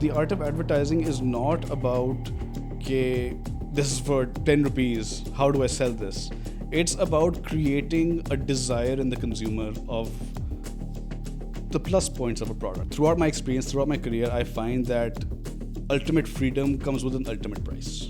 The art of advertising is not about, okay, this is for 10 rupees, how do I sell this? It's about creating a desire in the consumer of the plus points of a product. Throughout my experience, throughout my career, I find that ultimate freedom comes with an ultimate price.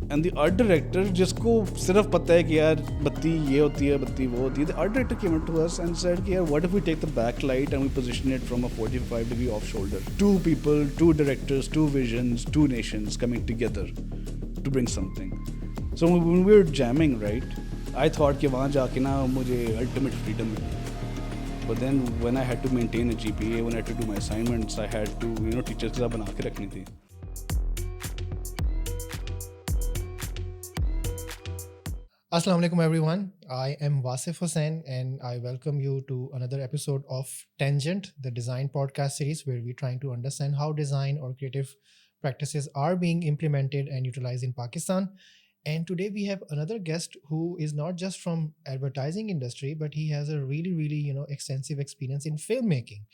And the art director, जिसको सिर्फ पता है कि यार बत्ती ये होती है, बत्ती वो होती है, the art director came up to us and said कि यार, what if we take the backlight and we position it from a 45-degree off shoulder? Two people, two directors, two visions, two nations coming together to bring something. So when we were jamming, right, I thought कि वहाँ जाके ना मुझे ultimate freedom मिलेगी. But then when I had to maintain a GPA, when I had to do my assignments, I had to, teachers के साथ बना के रखनी थी. Assalamu alaikum everyone. I am Wasif Hussain and I welcome you to another episode of Tangent, the design podcast series where we're trying to understand how design or creative practices are being implemented and utilized in Pakistan. And today we have another guest who is not just from advertising industry, but he has a really extensive experience in filmmaking.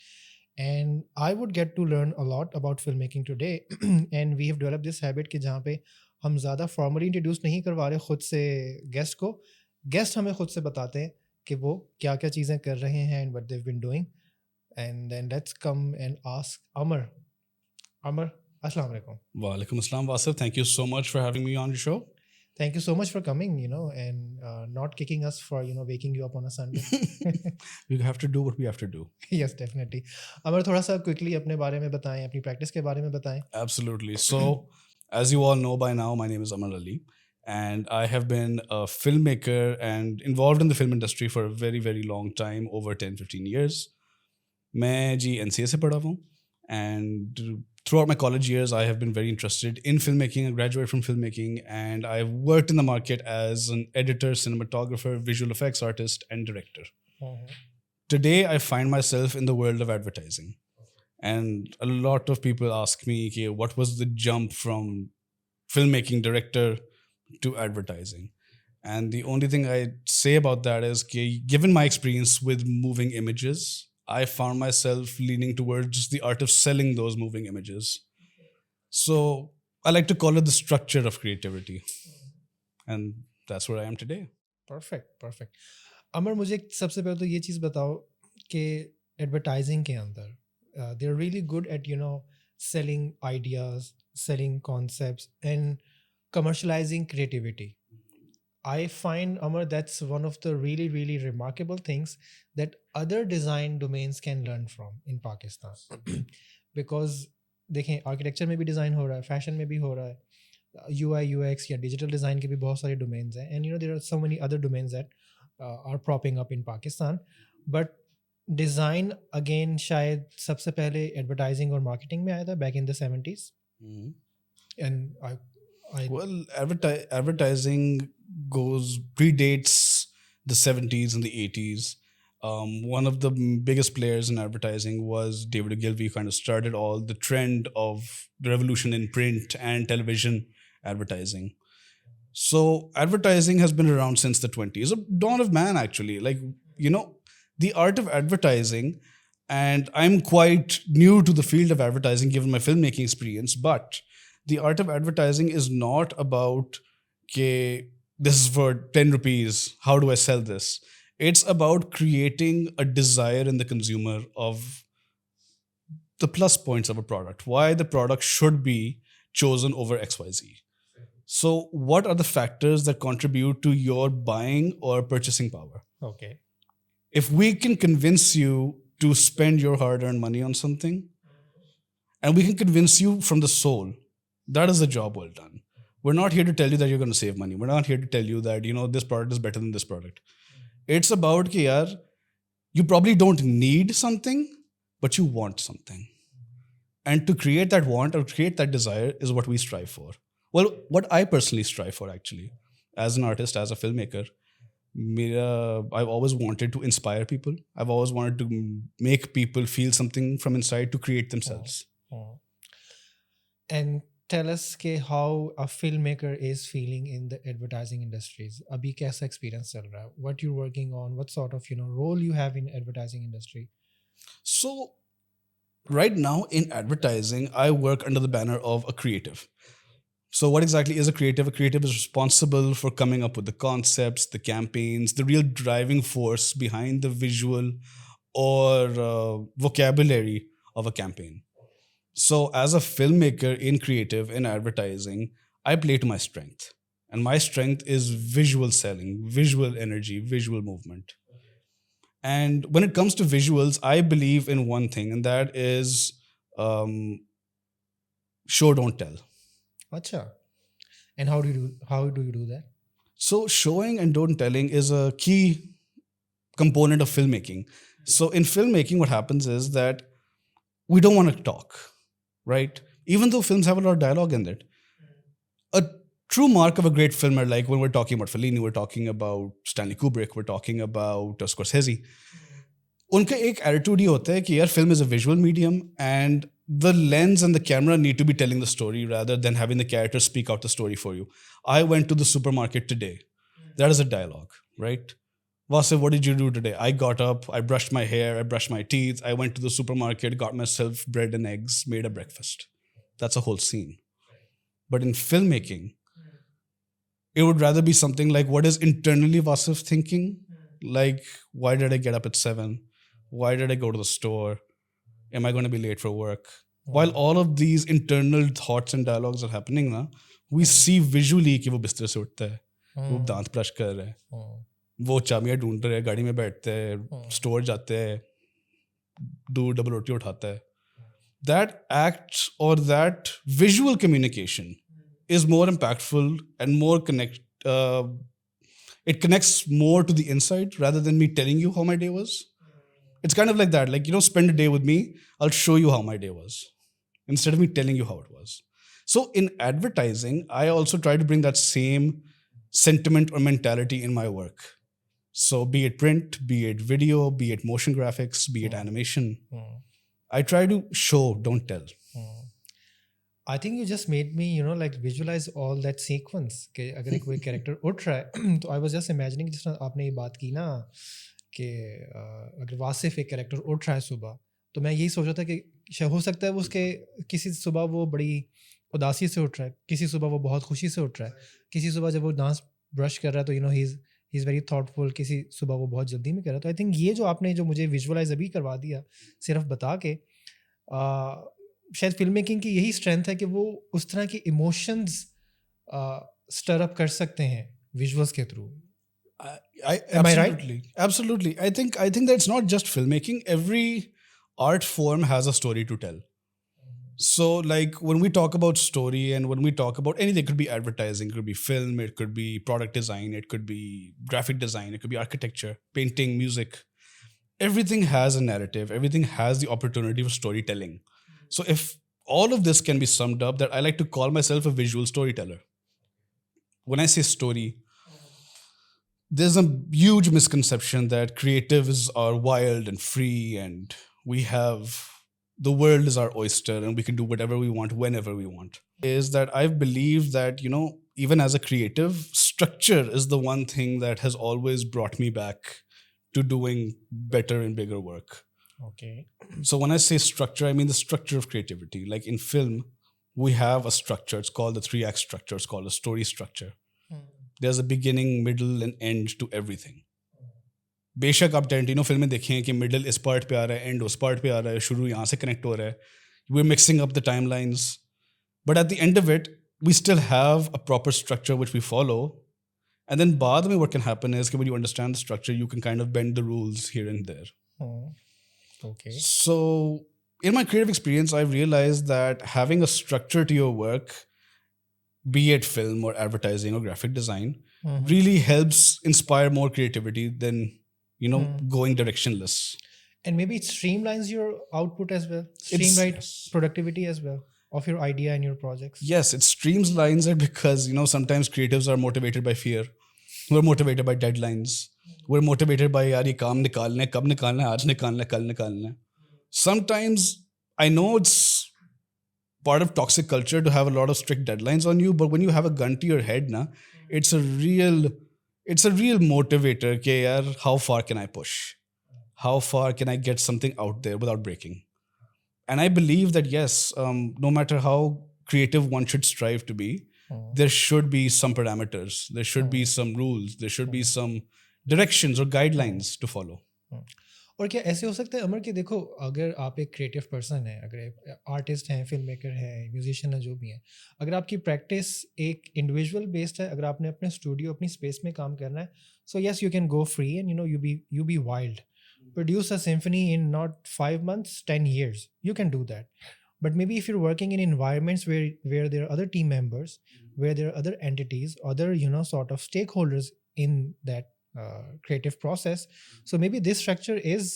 And I would get to learn a lot about filmmaking today. And we have developed this habit कि जहाँ पे हम ज़्यादा formally introduce नहीं करवा रहे खुद से गेस्ट को. गेस्ट हमें खुद से बताते हैं कि वो क्या क्या चीज़ें कर रहे हैं and what they've been doing. And then let's come and ask Amar. Amar, assalamu alaikum. Walaikum assalam, Wasif. Thank you so much for having me on your show. Thank you so much for coming, and not kicking us for, waking you up on a Sunday. We have to do what we have to do. Yes, definitely. Amar, थोड़ा सा quickly अपने बारे में बताएं, अपनी practice के बारे में बताएं. Absolutely. So, as you all know by now, my name is Amar Ali, and I have been a filmmaker and involved in the film industry for a very, very long time, over 10-15 years. मैं जी NCA से पढ़ा हूँ, and throughout my college years, I have been very interested in filmmaking. I graduated from filmmaking, and I've worked in the market as an editor, cinematographer, visual effects artist, and director. Today, I find myself in the world of advertising. And a lot of people ask me, okay, what was the jump from filmmaking director to advertising? And the only thing I say about that is, okay, given my experience with moving images, I found myself leaning towards the art of selling those moving images. So I like to call it the structure of creativity. And that's where I am today. Perfect. अमर, मुझे सबसे पहले तो ये चीज़ बताओ कि advertising के अंदर they're really good at selling ideas, selling concepts and commercializing creativity. I find, Amar, that's one of the really remarkable things that other design domains can learn from in Pakistan. Because देखें, architecture में भी design हो रहा है, fashion में भी हो रहा है, UI UX या डिजिटल डिज़ाइन के भी बहुत सारे डोमेन्स हैं, and there are so many other domains that are propping up in Pakistan. But design again शायद सबसे पहले एडवर्टाइजिंग और मार्केटिंग में आया था back in the 70s. And well, advertising predates the 70s and the 80s. One of the biggest players in advertising was David Ogilvy, who kind of started all the trend of the revolution in print and television advertising. So advertising has been around since the 20s, a dawn of man actually. Like, the art of advertising, and I'm quite new to the field of advertising given my filmmaking experience, but the art of advertising is not about, okay, this is for 10 rupees, how do I sell this? It's about creating a desire in the consumer of the plus points of a product, why the product should be chosen over XYZ. So what are the factors that contribute to your buying or purchasing power? okay. If we can convince you to spend your hard-earned money on something, and we can convince you from the soul, that is the job well done. We're not here to tell you that you're going to save money. We're not here to tell you that, this product is better than this product. It's about कि यार, you probably don't need something, but you want something. And to create that want or create that desire is what we strive for. Well, what I personally strive for actually, as an artist, as a filmmaker, I've always wanted to inspire people. I've always wanted to make people feel something from inside to create themselves. And tell us how a filmmaker is feeling in the advertising industries. Abhi kaisa experience chal raha hai? What you're working on? What sort of role you have in advertising industry? So Right now in advertising, I work under the banner of a creative. So, what exactly is a creative? A creative is responsible for coming up with the concepts, the campaigns, the real driving force behind the visual or vocabulary of a campaign. So, as a filmmaker in creative, in advertising, I play to my strength. And my strength is visual selling, visual energy, visual movement. And when it comes to visuals, I believe in one thing, and that is um, show, don't tell. Acha. And how do you do that? So, showing and don't telling is a key component of filmmaking. So, in filmmaking, what happens is that we don't want to talk, right? Even though films have a lot of dialogue in it. A true mark of a great filmer, like when we're talking about Fellini, we're talking about Stanley Kubrick, we're talking about Scorsese, उनका एक attitude ये होता है कि यार film is a visual medium and the lens and the camera need to be telling the story rather than having the character speak out the story for you. I went to the supermarket today. That is a dialogue, right? Vasif, what did you do today? I got up, I brushed my hair, I brushed my teeth, I went to the supermarket, got myself bread and eggs, made a breakfast. That's a whole scene. But in filmmaking, it would rather be something like, what is internally Vasif thinking? Like, why did I get up at 7? Why did I go to the store? Am I going to be late for work? While all of these internal thoughts and dialogues are happening, na, we see visually कि वो बिस्तर से उठता है, वो दांत brush कर रहा है, वो चाबियां ढूंढ रहे हैं, गाड़ी में बैठते हैं, स्टोर जाते हैं, दूध डबल रोटी उठाता है. That act or that visual communication is more impactful and more it connects more to the inside rather than me telling you how my day was. It's kind of like that, like, spend a day with me, I'll show you how my day was instead of me telling you how it was. So in advertising, I also try to bring that same sentiment or mentality in my work. So be it print, be it video, be it motion graphics, be it animation, I try to show, don't tell. I think you just made me, like visualize all that sequence. कि अगर कोई character उठ रहा है तो I was just imagining जिस तरह आपने ये बात की ना कि अगर वासिफ एक कैरेक्टर उठ रहा है सुबह, तो मैं यही सोच रहा था कि हो सकता है वो उसके किसी सुबह वो बड़ी उदासी से उठ रहा है, किसी सुबह वो बहुत खुशी से उठ रहा है, किसी सुबह जब वो दांत ब्रश कर रहा है तो ही इज़ वेरी थॉटफुल, किसी सुबह वो बहुत जल्दी में कर रहा है. तो आई थिंक ये जो आपने जो मुझे विजुअलाइज अभी करवा दिया सिर्फ बता के, शायद फिल्म मेकिंग की यही स्ट्रेंथ है कि वो उस तरह के इमोशंस स्टर अप कर सकते हैं विजुअल्स के through. Am I right? Absolutely. I think that it's not just filmmaking. Every art form has a story to tell. So, like when we talk about story and when we talk about anything, it could be advertising, it could be film, it could be product design, it could be graphic design, it could be architecture, painting, music. Everything has a narrative. Everything has the opportunity for storytelling. So, if all of this can be summed up, that I like to call myself a visual storyteller. When I say story, there's a huge misconception that creatives are wild and free and we have the world is our oyster and we can do whatever we want whenever we want. Is that I've believed that, even as a creative, structure is the one thing that has always brought me back to doing better and bigger work. Okay. So when I say structure, I mean the structure of creativity. Like in film, we have a structure. It's called the 3 act structure. It's called a story structure. There's a beginning, middle and end to everything. बेशक आप Tarantino फिल्में देखें कि middle इस part पे आ रहा है, and उस पार्ट पे आ रहा है, शुरू यहाँ से कनेक्ट हो रहा है, we're mixing up the timelines, but at the end of it we still have a proper structure which we follow, and then बाद में what can happen is when you understand the structure you can kind of bend the rules here and there. Okay. So in my creative experience I've realized that having a structure to your work, be it film or advertising or graphic design, really helps inspire more creativity than going directionless. And maybe it streamlines your output as well, streamlines productivity as well of your idea and your projects. Yes, it streamlines it because sometimes creatives are motivated by fear, we're motivated by deadlines, we're motivated by यार ये काम निकालना है, कब निकालना है, आज निकालना है, कल निकालना है. Sometimes I know it's part of toxic culture to have a lot of strict deadlines on you, but when you have a gun to your head na, it's a real motivator ke yaar, how far can I push, how far can I get something out there without breaking. And I believe that yes, no matter how creative one should strive to be, there should be some parameters, there should be some rules, there should be some directions or guidelines to follow. और क्या ऐसे हो सकता है अमर कि देखो अगर आप एक क्रिएटिव पर्सन है, अगर आर्टिस्ट हैं, फिल्म मेकर है, म्यूजिशियन है, जो भी है, अगर आपकी प्रैक्टिस एक इंडिविजुअल बेस्ड है, अगर आपने अपने स्टूडियो अपनी स्पेस में काम करना है, so yes you can go free and you be wild, produce a symphony in not 5 months, 10 years, you can do that. But maybe if you're working in environments where there are other team members, where there are other entities, other sort of stakeholders in that creative process, so maybe this structure is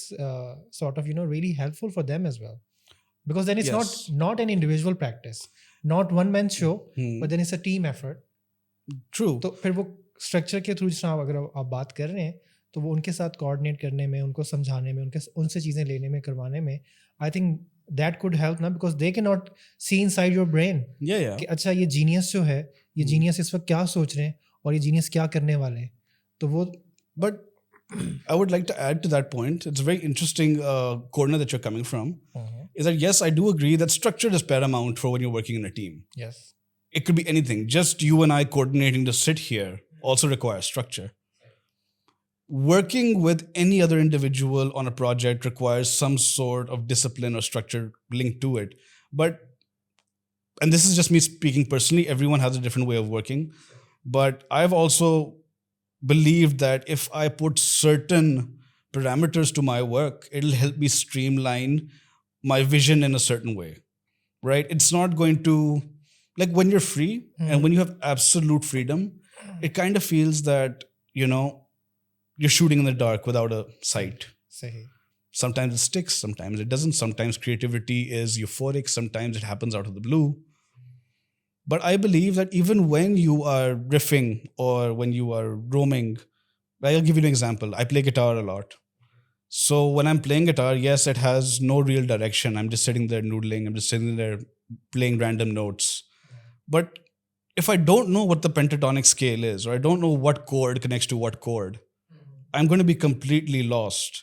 sort of really helpful for them as well, because then it's Yes. not an individual practice, not one man show, Hmm. but then it's a team effort. True. तो फिर वो structure के through जिस अगर आप बात कर रहे हैं, तो वो उनके साथ कोऑर्डिनेट करने में, उनको समझाने में, उनसे चीज़ें लेने में, करवाने में, I think that could help ना, because they can not see inside your brain Yeah. कि अच्छा ये जीनियस जो है, ये जीनियस इस वक्त क्या सोच रहे हैं और ये जीनियस क्या करने वाले हैं, तो वो But I would like to add to that point. It's a very interesting corner that you're coming from. Is that yes, I do agree that structure is paramount for when you're working in a team. yes, It could be anything. Just you and I coordinating to sit here also requires structure. Working with any other individual on a project requires some sort of discipline or structure linked to it. But, and this is just me speaking personally, everyone has a different way of working. But I've also believed that if I put certain parameters to my work, it'll help me streamline my vision in a certain way, right? It's not going to, like when you're free and when you have absolute freedom, it kind of feels that, you're shooting in the dark without a sight. सही, Sometimes it sticks, sometimes it doesn't. Sometimes creativity is euphoric, sometimes it happens out of the blue. But I believe that even when you are riffing or when you are roaming, I'll give you an example. I play guitar a lot. So when I'm playing guitar, yes, it has no real direction. I'm just sitting there noodling, I'm just sitting there playing random notes. But if I don't know what the pentatonic scale is, or I don't know what chord connects to what chord, I'm going to be completely lost.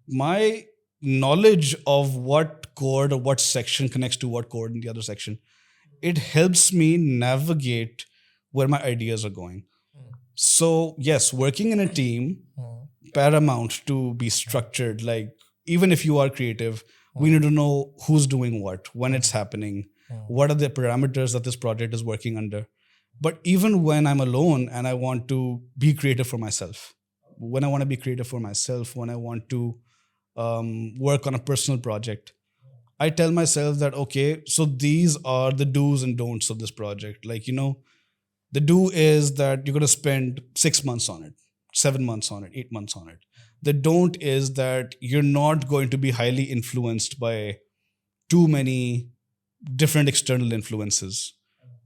My knowledge of what chord or what section connects to what chord in the other section, it helps me navigate where my ideas are going. So, yes, working in a team, paramount to be structured. Like, even if you are creative, we need to know who's doing what, when it's happening, what are the parameters that this project is working under. But even when I'm alone and I want to be creative for myself, when I want to be creative for myself, when I want to work on a personal project, I tell myself that, okay, so these are the do's and don'ts of this project. Like, the do is that you're going to spend 6 months on it, 7 months on it, 8 months on it. The don't is that you're not going to be highly influenced by too many different external influences.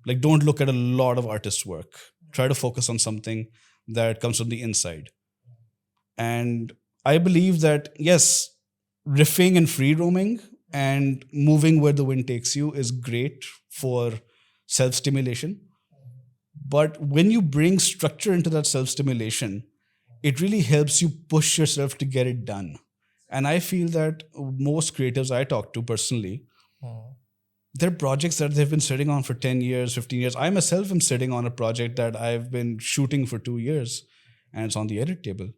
Like, don't look at a lot of artists' work. Try to focus on something that comes from the inside. And I believe that, yes, riffing and free roaming and moving where the wind takes you is great for self stimulation. But when you bring structure into that self stimulation, it really helps you push yourself to get it done. And I feel that most creatives I talk to personally, they're projects that they've been sitting on for 10 years, 15 years. I myself am sitting on a project that I've been shooting for 2 years and it's on the edit table.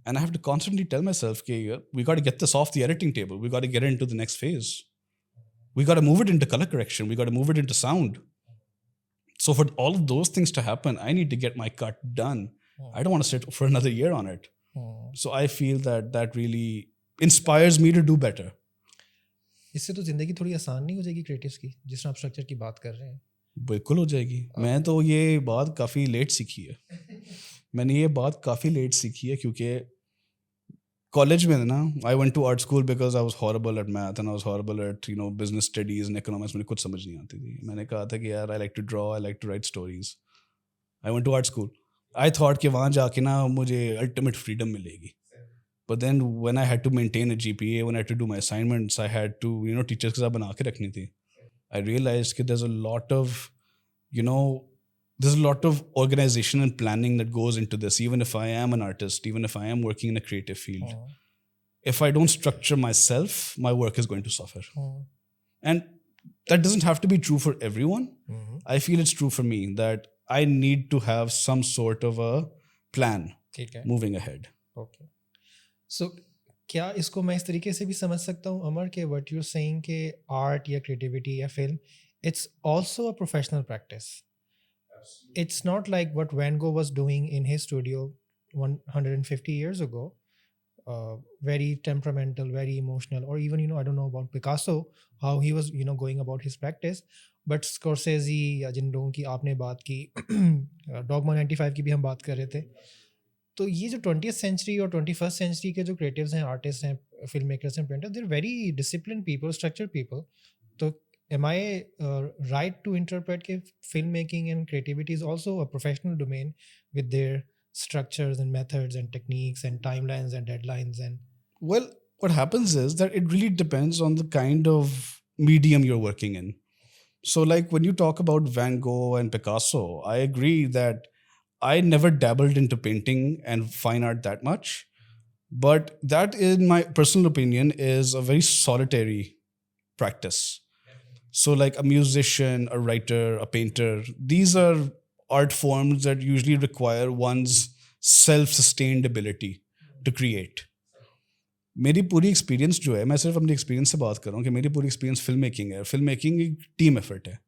And I have to constantly tell myself, okay, we got to get this off the editing table. We got to get into the next phase. We got to move it into color correction. We got to move it into sound. So for all of those things to happen, I need to get my cut done. I don't want to sit for another year on it. So I feel that really inspires me to do better. इससे तो जिंदगी थोड़ी आसान नहीं हो जाएगी creatives की, जिस तरह आप स्ट्रक्चर की बात कर रहे हैं? बिल्कुल हो जाएगी. मैं तो ये बात काफ़ी लेट सीखी है. मैंने ये बात काफ़ी लेट सीखी है क्योंकि कॉलेज में ना, I went to art school because I was horrible at math and I was horrible at business studies and economics. मुझे कुछ समझ नहीं आती थी. मैंने कहा था कि यार I like to draw, I like to write stories. I went to art school. I thought कि वहाँ जाके ना मुझे अल्टीमेट फ्रीडम मिलेगी. But then when I had to maintain a GPA, when I had to do my assignments, I had to, teachers के साथ बना के रखनी थी. I realized that there's a lot of, there's a lot of organization and planning that goes into this. Even if I am an artist, even if I am working in a creative field, if I don't structure myself, my work is going to suffer. And that doesn't have to be true for everyone. Mhm. I feel it's true for me that I need to have some sort of a plan ठीक है. moving ahead. Okay. सो क्या इसको मैं इस तरीके से भी समझ सकता हूँ अमर के व्हाट यू सेइंग के आर्ट या क्रिएटिविटी या film it's also a professional practice. It's not like what Van Gogh was doing in his studio 150 years ago, very temperamental, very emotional, or even, I don't know about Picasso, how he was, going about his practice. But Scorsese या जिन लोगों की आपने बात की dogma 95 की भी हम बात कर रहे थे, तो ये जो 20th सेंचुरी और 21st सेंचुरी के जो क्रिएटिव्स हैं, आर्टिस्ट हैं, फिल्म मेकर्स हैं, painters, they are very discipline people, structured people. तो am I right to interpret that filmmaking and creativity is also a professional domain with their structures and methods and techniques and timelines and deadlines and Well, what happens is that it really depends on the kind of medium you're working in. So, like when you talk about Van Gogh and Picasso, I agree that I never dabbled into painting and fine art that much. But that, in my personal opinion, is a very solitary practice. So, like a musician, a writer, a painter, these are art forms that usually require one's self sustained ability to create. मेरी पूरी experience जो है, मैं सिर्फ अपने experience से बात कर रहा हूँ कि मेरी पूरी एक्सपीरियंस फिल्म मेकिंग है. फिल्म मेकिंग एक टीम एफर्ट है.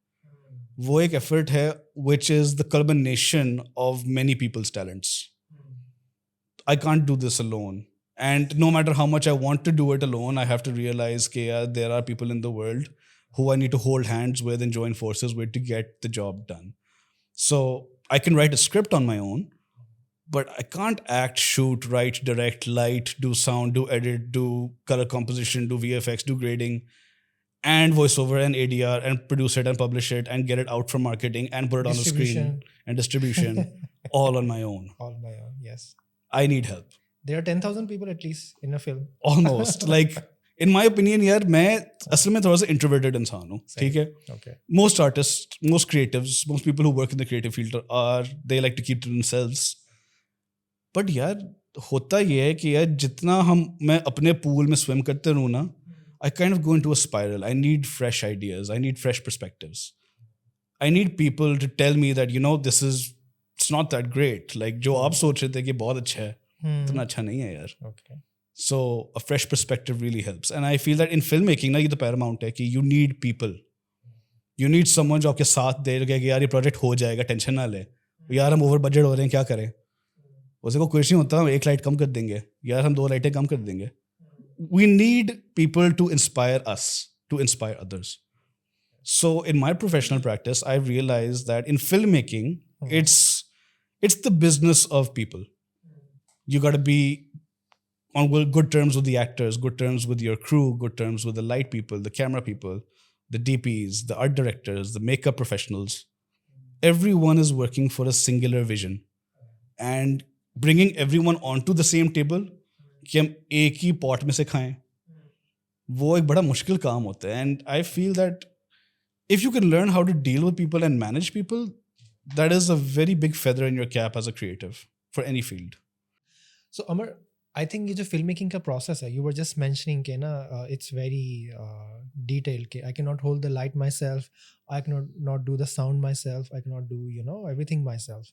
वो एक एफर्ट है which is the culmination of many people's talents. I can't do this alone. And no matter how much I want to do it alone, I have to realize that there are people in the world who I need to hold hands with and join forces with to get the job done. So I can write a script on my own, but I can't act, shoot, write, direct, light, do sound, do edit, do color composition, do VFX, do grading, and voiceover and ADR and produce it and publish it and get it out for marketing and put it on the screen distribution. and distribution all on my own. All my own, yes. I need help. There are 10,000 people at least in a film. Almost. Like, in my opinion, यार मैं असल में थोड़ा सा introverted इंसान हूँ. ठीक है? Okay. Most artists, most creatives, most people who work in the creative field they like to keep to themselves. But यार होता ये है कि यार जितना मैं अपने pool में swim करते रहूँ ना, I kind of go into a spiral. I need fresh ideas. I need fresh perspectives. I need people to tell me that, it's not that great. Like जो आप सोच रहे थे कि बहुत अच्छा है, इतना अच्छा नहीं है यार. Okay. So a fresh perspective really helps. And I feel that in filmmaking, ना ये तो paramount है कि you need people. You need someone जो आपके साथ दे कि यार ये project हो जाएगा, टेंशन ना ले. यार हम ओवर बजट हो रहे हैं, क्या करें? उसे को कुछ नहीं होता, हम एक लाइट कम कर देंगे. यार हम 2 लाइटें कम कर देंगे. We need people to inspire us, to inspire others. So in my professional practice, I've realized that in filmmaking, it's the business of people. You got to be on good terms with the actors, good terms with your crew, good terms with the light people, the camera people, the DPs, the art directors, the makeup professionals. Everyone is working for a singular vision. And bringing everyone onto the same table, कि हम एक ही pot में से खाएं, वो एक बड़ा मुश्किल काम होता है. And I feel that if you can learn how to deal with people and manage people, that is a very big feather in your cap as a creative for any field. So Amar, I think ये जो filmmaking का process है, you were just mentioning कि ना it's very detailed कि I cannot hold the light myself, I cannot not do the sound myself, I cannot do everything myself.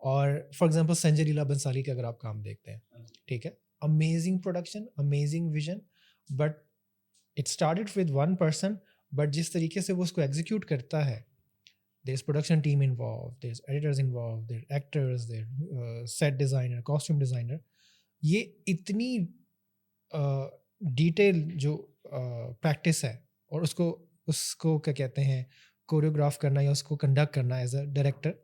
और for example Sanjay Leela Bhansali के अगर आप काम देखते हैं, ठीक है, amazing production, amazing vision, but it started with one person, but जिस तरीके से वो उसको execute करता है, there's production team involved, there's editors involved, there's actors, there's set designer, costume designer. ये इतनी डिटेल जो प्रैक्टिस है, और उसको क्या कहते हैं, कोरियोग्राफ करना या उसको कंडक्ट करना एज अ डायरेक्टर,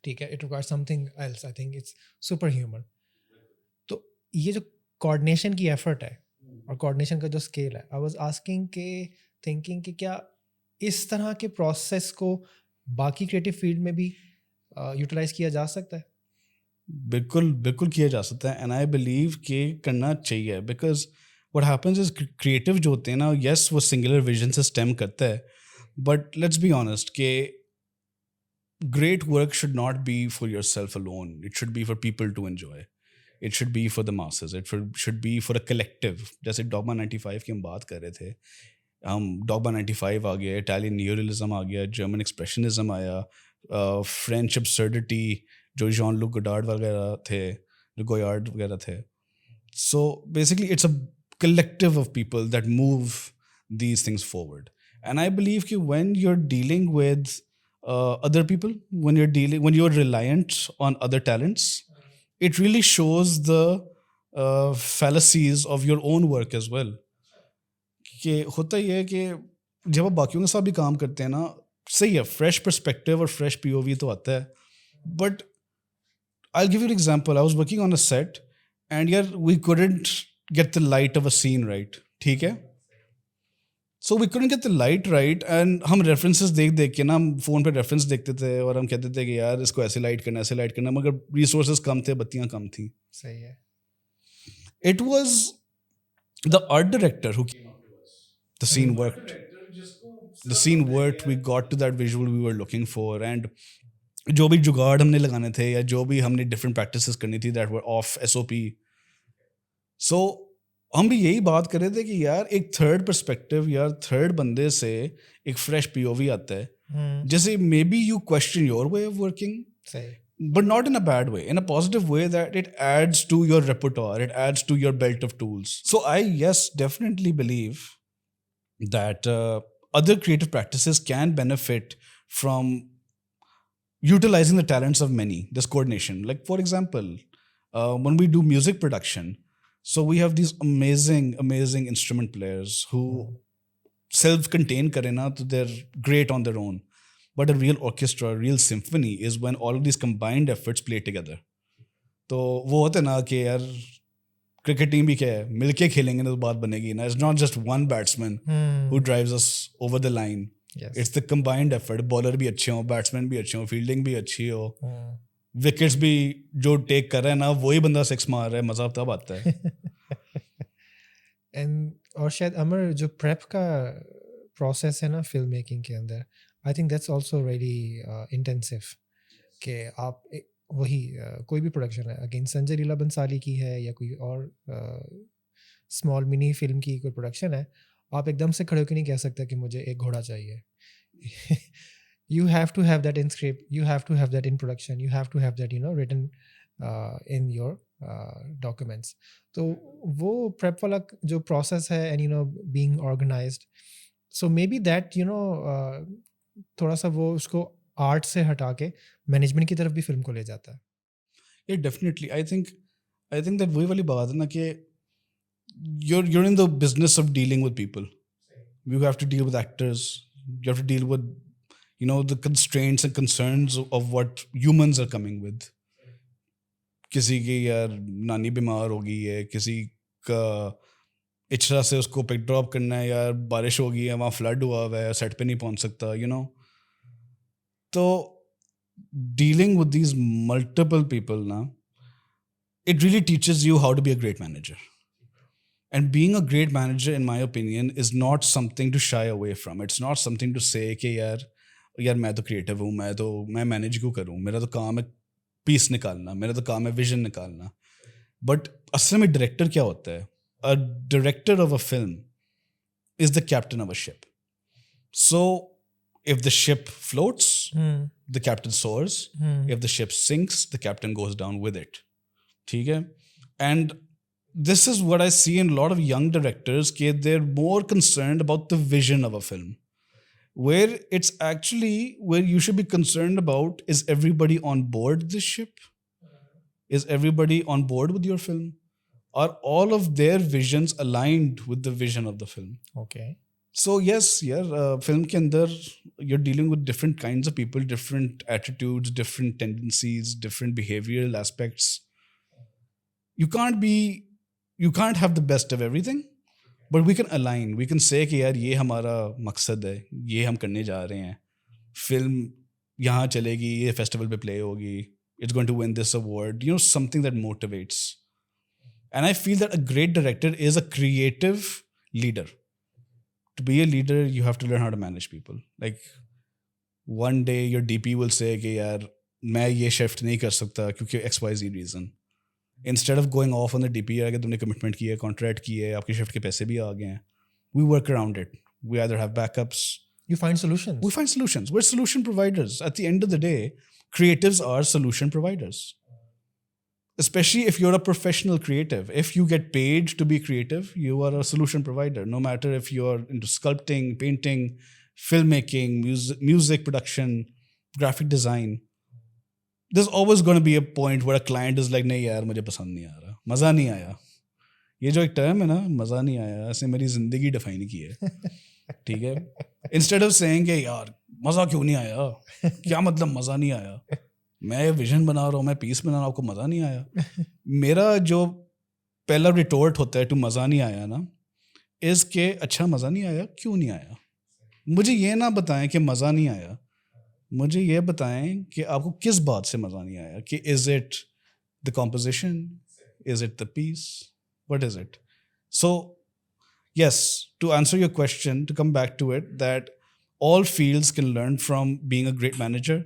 ठीक है, it requires something else. I think it's super human. तो ये जो कोऑर्डिनेशन की एफर्ट है और कोऑर्डिनेशन का जो स्केल है, आई वाज आस्किंग के थिंकिंग कि क्या इस तरह के प्रोसेस को बाकी क्रिएटिव फील्ड में भी यूटिलाइज किया जा सकता है? बिल्कुल बिल्कुल किया जा सकता है. एंड आई बिलीव कि करना चाहिए, because what happens is creative जो होते हैं ना, यस वो सिंगुलर विजन से स्टेम करता है, बट लेट्स बी ऑनेस्ट कि great work should not be for yourself alone. It should be for people to enjoy. It should be for the masses. It should be for a collective. जैसे dogma 95 की हम बात कर रहे थे, हम dogma 95 आ गया, इटालियन न्यूरलिज्म आ गया, जर्मन एक्सप्रेशनिज्म आया, फ्रेंच absurdity जो जॉन लुक गोडार्ड वगैरह थे, जो गोयार्ड वगैरह थे. So basically, it's a collective of people that move these things forward. And I believe that when you're dealing with other people, when you're reliant on other talents, it really shows the fallacies of your own work as well. कि होता ही है कि जब आप बाकियों के साथ भी काम करते हैं ना, सही है, फ्रेश पर्सपेक्टिव और फ्रेश पीओवी तो आता है, but I'll give you an example. I was working on a set, and yeah, we couldn't get the light of a scene right. ठीक है? So we couldn't get the light right, and हम references देख के ना, हम phone पे reference देखते थे और हम कहते थे कि यार इसको ऐसे light करना, मगर resources कम थे, बत्तियां कम थी. सही है. It was the art director who came up to us. The scene worked. The scene worked. We got to that visual we were looking for, and जो भी जुगाड़ हमने लगाने थे या जो भी हमने डिफरेंट प्रैक्टिसेस करनी थी दैट वर ऑफ एसओपी. सो हम भी यही बात कर रहे थे कि यार एक थर्ड पर्सपेक्टिव या थर्ड बंदे से एक फ्रेश पीओवी आता है, जैसे may be you question your way of working, but not in a bad way, in a positive way, that it adds to your repertoire, it adds to your belt of tools. So I, yes, definitely believe that other creative practices can benefit from utilizing the talents of many, this coordination. Like, for example, when we do music production, so we have these amazing instrument players who self-contained karena, so they're great on their own. But a real orchestra, a real symphony is when all of these combined efforts play together. तो वो होता है ना कि यार cricket team भी क्या है, मिलके खेलेंगे तो बात बनेगी ना. It's not just one batsman who drives us over the line. It's the combined effort. Bowler भी अच्छे हो, बैट्समैन भी अच्छे हो, फील्डिंग भी अच्छी हो, विकेट्स भी जो टेक कर रहा है ना वही बंदा सिक्स मार रहा है, मजा तब आता है. एंड और शायद अमर जो प्रेप का प्रोसेस है ना फिल्म मेकिंग के अंदर, आई think that's also very intensive. कि आप वही कोई भी प्रोडक्शन है, अगेन संजय लीला बंसाली की है या कोई और स्मॉल मिनी फिल्म की कोई प्रोडक्शन है, आप एकदम से खड़े होकर नहीं कह सकते कि मुझे एक घोड़ा चाहिए. You have to have that in script, you have to have that in production, you have to have that written in your documents. तो वो prep वाला जो process है and being organized, so maybe that थोड़ा सा वो उसको art से हटा के मैनेजमेंट की तरफ भी फिल्म को ले जाता है. Yeah, definitely. I think that वही वाली बात है ना कि you're in the business of dealing with people. You have to deal with actors. You have to deal with the constraints and concerns of what humans are coming with. किसी की यार नानी बीमार हो गई है, किसी का इच्छा से उसको पिक ड्रॉप करना है, यार बारिश हो गई है, वहाँ फ्लड हुआ हुआ है, सेट पे नहीं पहुँच सकता, तो dealing with these multiple people now, it really teaches you how to be a great manager. And being a great manager, in my opinion, is not something to shy away from. It's not something to say कि यार मैं तो creative हूँ, मैं manage क्यों करूँ, मेरा तो काम है पीस निकालना, मेरा तो काम है विजन निकालना. बट असल में डायरेक्टर क्या होता है? A director of a film is the captain of a ship. So if the ship floats, the captain soars. If the ship sinks, the captain goes down with it. ठीक है? And this is what I see in a lot of young directors, that they're more concerned about the vision of a film. Where it's actually, where you should be concerned about, is everybody on board this ship? Is everybody on board with your film? Are all of their visions aligned with the vision of the film? Okay. So yes, film ke andar you're dealing with different kinds of people, different attitudes, different tendencies, different behavioral aspects. You can't have the best of everything, but we can align. We can say कि यार ये हमारा मकसद है, ये हम करने जा रहे हैं, फिल्म यहाँ चलेगी, ये फेस्टिवल पे प्ले होगी, it's going to win this award, something that motivates. And I feel that a great director is a creative leader. To be a leader, you have to learn how to manage people. Like, one day your DP will say कि यार मैं ये shift नहीं कर सकता क्योंकि XYZ reason. Instead of going off on the DP, अगर तुमने कमिटमेंट की है, कॉन्ट्रैक्ट की है, आपकी शिफ्ट के पैसे भी आ गए हैं, we work around it. We either have backups. You find solutions. We find solutions. We're solution providers. At the end of the day, creatives are solution providers. Especially if you're a professional creative. If you get paid to be creative, you are a solution provider. No matter if you're into sculpting, painting, filmmaking, music production, graphic design, there's always going to be a point where a client is like, नहीं यार मुझे पसंद नहीं आ रहा, मज़ा नहीं आया. ये जो एक टर्म है ना, मज़ा नहीं आया, ऐसे मेरी ज़िंदगी डिफाइन की है. ठीक है. इंस्टेड ऑफ सेइंग कि यार मज़ा क्यों नहीं आया, क्या मतलब मज़ा नहीं आया, मैं विजन बना रहा हूँ, मैं पीस बना रहा हूँ, आपको मज़ा नहीं आया. मेरा जो पहला रिटोर्ट होता है टू मज़ा नहीं आया ना, इज़ के अच्छा मज़ा नहीं आया, क्यों नहीं आया. मुझे ये ना बताएं कि मज़ा नहीं आया, मुझे ये बताएं कि आपको किस बात से मज़ा नहीं आया. कि is it the composition, is it the piece, what is it. So yes, to answer your question, to come back to it, that all fields can learn from being a great manager.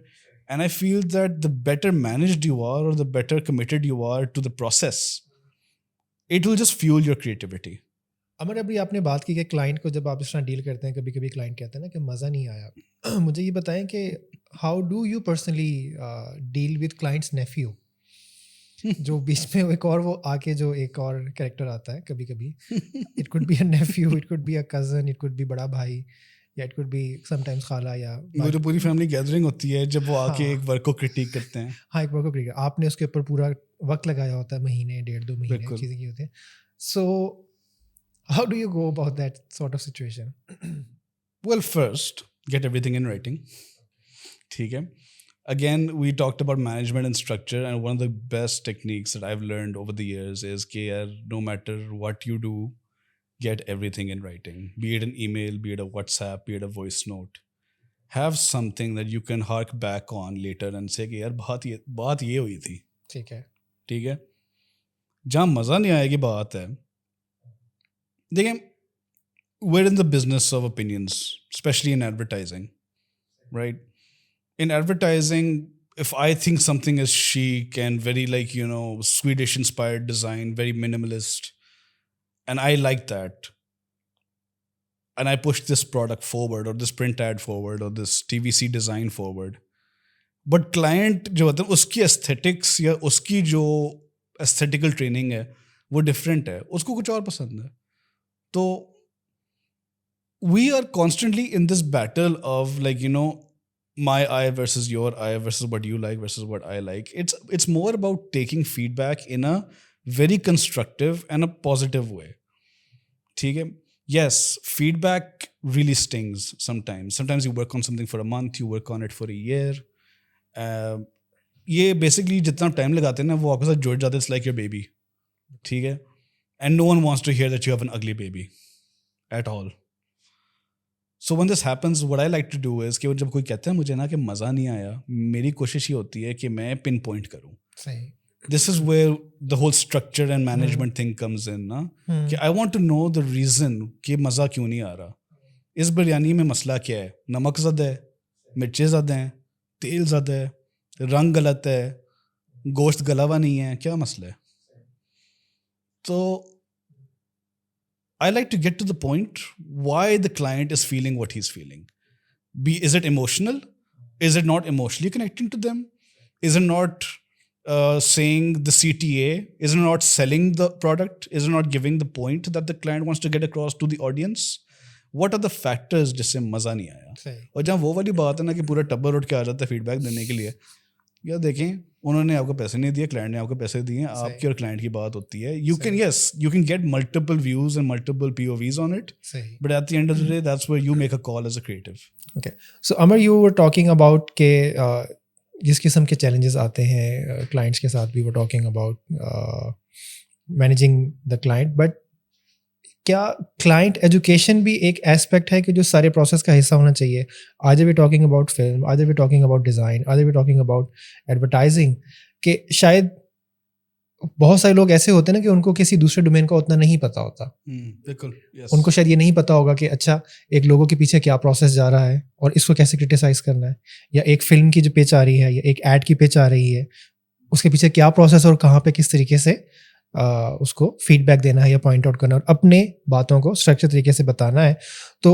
And I feel that the better managed you are, or the better committed you are to the process, it will just fuel your creativity. अमर, अभी आपने बात की कि client को जब आप इस तरह डील करते हैं, कभी कभी क्लाइंट कहते हैं ना कि मज़ा नहीं आया. मुझे ये बताएं कि how do you personally deal with clients nephew, जो बीच में एक और वो आके जो एक और कैरेक्टर आता है कभी कभी. It could be a nephew, it could be a cousin, it could be बड़ा भाई, या इट कुड बी समटाइम्स खाला, या वो जो पूरी फैमिली गैदरिंग होती है जब वो आके हाँ. एक वर्क को क्रिटिक करते हैं. हाँ, एक वर्क को क्रिटिक, आपने उसके ऊपर पूरा वक्त लगाया होता है, महीने, 1.5-2 महीने बिल्कुल. चीज़ें की होती हैं. So how do you go about that sort of situation? Well, first, get everything in writing. ठीक है. Again, we talked about management and structure, and one of the best techniques that I've learned over the years is that no matter what you do, get everything in writing. Be it an email, be it a WhatsApp, be it a voice note. Have something that you can hark back on later and say कि यार बात ये हुई थी. ठीक है. ठीक है. जहाँ मज़ा नहीं आएगी बात है. देखिए, we're in the business of opinions, especially in advertising, right? In advertising, if I think something is chic and very Swedish inspired design, very minimalist, and I like that, and I push this product forward, or this print ad forward, or this TVC design forward, but client जो होता है उसकी aesthetics या उसकी जो aesthetical training है वो different है, उसको कुछ और पसंद है. तो we are constantly in this battle of my eye versus your eye versus what you like versus what I like. It's more about taking feedback in a very constructive and a positive way. ठीक है. Yes, feedback really stings sometimes. Sometimes you work on something for a month, you work on it for a year. ये basically जितना time लगाते हैं ना वो आपके साथ जुड़ जाते हैं. It's like your baby. ठीक है. And no one wants to hear that you have an ugly baby at all. So when this happens, what I like to do is कि जब कोई कहता है मुझे ना कि मज़ा नहीं आया, मेरी कोशिश ये होती है कि मैं पिन पॉइंट करूँ. सही. This is where the whole structure and management thing comes in ना. कि I want to know the reason कि मज़ा क्यों नहीं आ रहा. इस बिरयानी में मसला क्या है? नमक ज़्यादा है, मिर्चें ज़्यादा हैं, तेल ज़्यादा है, रंग गलत है, गोश्त गला हुआ नहीं है, क्या मसला है? तो I like to get to the point why the client is feeling what he's feeling. Is it emotional? Is it not emotionally connecting to them? Is it not saying the CTA? Is it not selling the product? Is it not giving the point that the client wants to get across to the audience? What are the factors जिससे मज़ा नहीं आया? और जहाँ वो वाली बात है ना कि पूरा टब्बर उठ के आ जाता है फीडबैक देने के लिए, या देखें उन्होंने आपको पैसे नहीं दिए, क्लाइंट ने आपको पैसे दिए, आपकी और क्लाइंट की बात होती है. You can get multiple views and multiple POVs on it, but at the end of the day, that's where you make a call as a creative. Okay, so Amar, you were talking about के जिस किस्म के challenges आते हैं clients के साथ, we were talking about managing the client, but क्या client education भी एक एस्पेक्ट है कि जो सारे प्रोसेस का हिस्सा होना चाहिए? आदर वी टॉकिंग अबाउट फिल्म, आदर वी टॉकिंग अबाउट डिज़ाइन, आदर वी टॉकिंग अबाउट एडवर्टाइजिंग, कि शायद बहुत सारे लोग ऐसे होते हैं ना कि उनको किसी दूसरे डोमेन का उतना नहीं पता होता. बिल्कुल. उनको शायद ये नहीं पता होगा कि अच्छा एक लोगों के पीछे क्या प्रोसेस जा रहा है और इसको कैसे क्रिटिसाइज करना है, या एक फिल्म की जो पिच आ रही है या एक एड की पिच आ रही है उसके पीछे क्या प्रोसेस और कहाँ पे किस तरीके से उसको फीडबैक देना है या पॉइंट आउट करना और अपने बातों को स्ट्रक्चर तरीके से बताना है. तो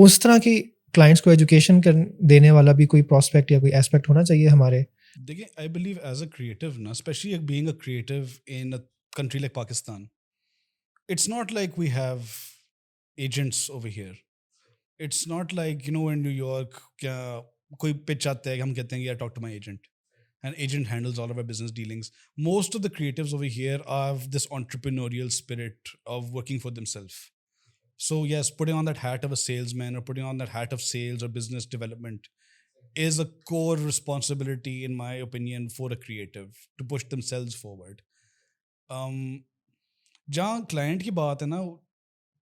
उस तरह की क्लाइंट्स को एजुकेशन देने वाला भी कोई प्रोस्पेक्ट या कोई एस्पेक्ट होना चाहिए हमारे. देखिए, I believe as a creative ना, specially being a creative in a country like Pakistan, it's not like we have agents over here. It's not like, in New York, क्या कोई pitch आता है कि हम कहते हैं कि यार talk to my agent. An agent handles all of our business dealings. Most of the creatives over here have this entrepreneurial spirit of working for themselves. So yes, putting on that hat of a salesman or putting on that hat of sales or business development is a core responsibility, in my opinion, for a creative to push themselves forward. Um, जहाँ client की बात है ना,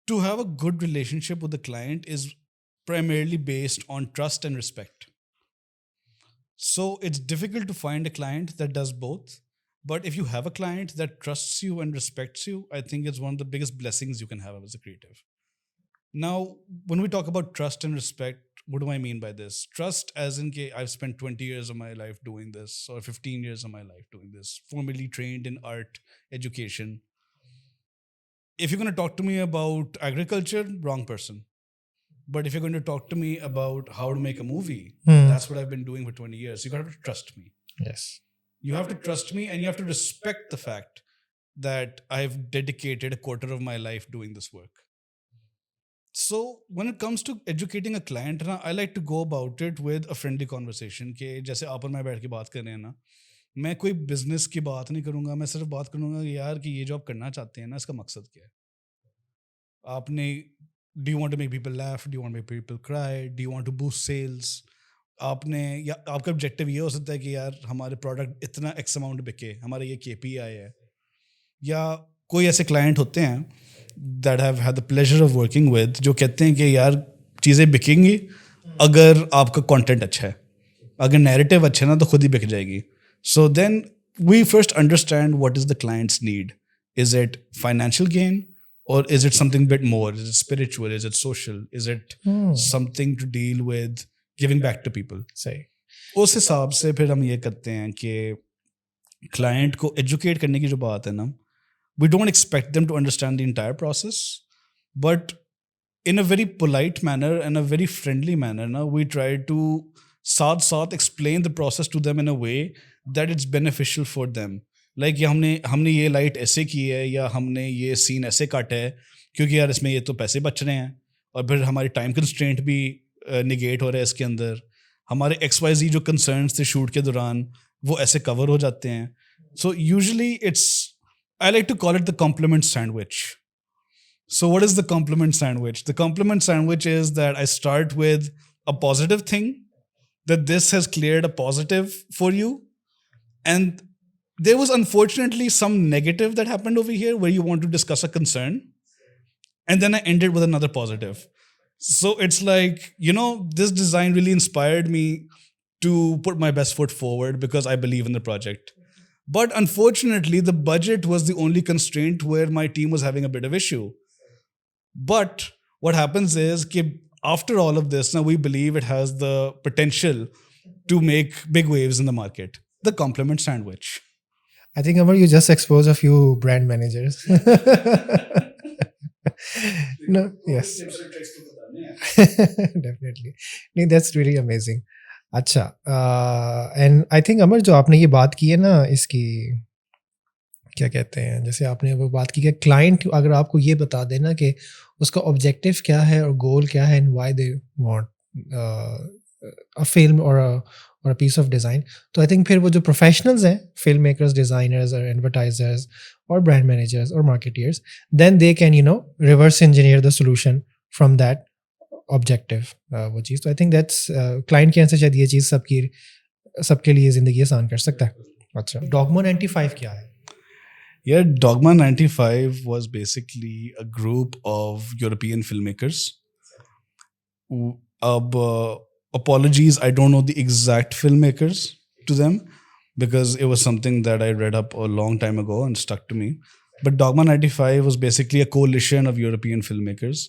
to have a good relationship with the client is primarily based on trust and respect. So it's difficult to find a client that does both. But if you have a client that trusts you and respects you, I think it's one of the biggest blessings you can have as a creative. Now, when we talk about trust and respect, what do I mean by this? Trust, as in, I've spent 20 years of my life doing this, or 15 years of my life doing this, formally trained in art, education. If you're going to talk to me about agriculture, wrong person. But if you're going to talk to me about how to make a movie, that's what I've been doing for 20 years. You got to trust me. Yes. You have to trust me and you have to respect the fact that I've dedicated a quarter of my life doing this work. So when it comes to educating a client, I like to go about it with a friendly conversation. कि जैसे आप और मैं बैठ के बात कर रहे हैं ना, मैं कोई बिजनेस की बात नहीं करूंगा, मैं सिर्फ बात करूंगा कि यार कि ये जो आप करना चाहते हैं ना, इसका मकसद क्या है. आपने, do you want to make people laugh, do you want to make people cry, do you want to boost sales, आपने, या आपका ऑब्जेक्टिव ये हो सकता है कि यार हमारे प्रोडक्ट इतना एक्स अमाउंट बिके, हमारा ये KPI है. या कोई ऐसे क्लाइंट होते हैं that have had the pleasure of working with, जो कहते हैं कि यार चीज़ें बिकेंगी अगर आपका कंटेंट अच्छा है, अगर नैरेटिव अच्छा है ना तो खुद ही बिक जाएगी. So then we first understand what is the clients need. Is it financial gain or is it something a bit more? Is it spiritual? Is it social? Is it something to deal with giving back to people? सही. उस हिसाब से फिर हम ये करते हैं कि क्लाइंट को एजुकेट करने की जो बात है ना, we don't expect them to understand the entire process, but in a very polite manner and a very friendly manner, now we try to साथ explain the process to them in a way that it's beneficial for them. Like ये हमने ये light ऐसे की है, या हमने ये सीन ऐसे काटा है क्योंकि यार इसमें ये तो पैसे बच रहे हैं, और फिर हमारी टाइम कंस्ट्रेंट भी निगेट हो रहा है इसके अंदर. हमारे XYZ जो कंसर्न्स थे शूट के दौरान वो ऐसे कवर हो जाते हैं. So usually it's, I like to call it the compliment sandwich. So what is the compliment sandwich? The compliment sandwich is that I start with a positive thing, that this has cleared a positive for you, and there was unfortunately some negative that happened over here where you want to discuss a concern, and then I ended with another positive. So it's like, this design really inspired me to put my best foot forward because I believe in the project. But unfortunately, the budget was the only constraint where my team was having a bit of issue. But what happens is that after all of this, now we believe it has the potential to make big waves in the market. The compliment sandwich. I think, Amar, you just exposed a few brand managers. No, yes. Definitely. नहीं, that's really amazing. अच्छा, and I think, Amar, जो आपने ये बात की है ना, इसकी क्या कहते हैं, जैसे आपने वो बात की कि क्लाइंट अगर आपको ये बता देना कि उसका ऑब्जेक्टिव क्या है और गोल क्या है, and why they want a film और अ पीस ऑफ डिज़ाइन, तो आई थिंक फिर वो जो प्रोफेशनल्स हैं, फिल्म मेकर्स, डिज़ाइनर्स और एडवर्टाइजर्स और ब्रांड मैनेजर्स और marketeers, then they can reverse engineer the solution from that objective, वो चीज़. तो आई थिंक दैट्स क्लाइंट के आंसर शायद ये चीज़ सबके लिए ज़िंदगी आसान कर सकता है. अच्छा, डॉगमा 95 क्या है? Yeah, Dogma 95 was basically a group of European filmmakers. Apologies, I don't know the exact filmmakers to them because it was something that I read up a long time ago and stuck to me. But Dogma 95 was basically a coalition of European filmmakers.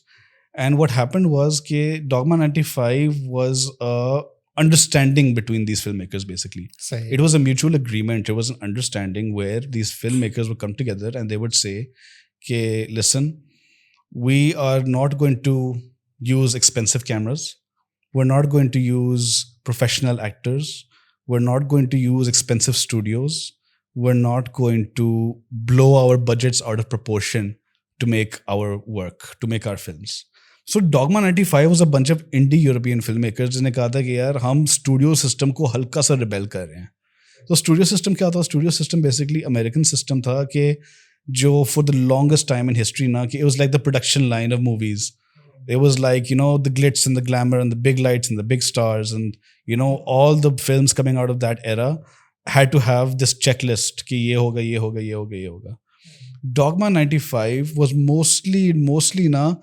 And what happened was that Dogma 95 was a understanding between these filmmakers, basically. Sahi. It was a mutual agreement. It was an understanding where these filmmakers would come together and they would say, okay, listen, we are not going to use expensive cameras. We're not going to use professional actors. We're not going to use expensive studios. We're not going to blow our budgets out of proportion to make our work, to make our films. So Dogma 95 was a bunch of indie European filmmakers जिन्हें कहा था कि यार हम studio system को हल्का सा rebel कर रहे हैं. तो स्टूडियो सिस्टम क्या था? Studio system basically American system था कि जो for the longest time in history ना कि it was like the production line of movies. It was like, the glitz and the glamour and the big lights and the big stars and, all the films coming out of that era had to have this checklist कि ये होगा, ये होगा, ये होगा, ये होगा. Dogma 95 was mostly na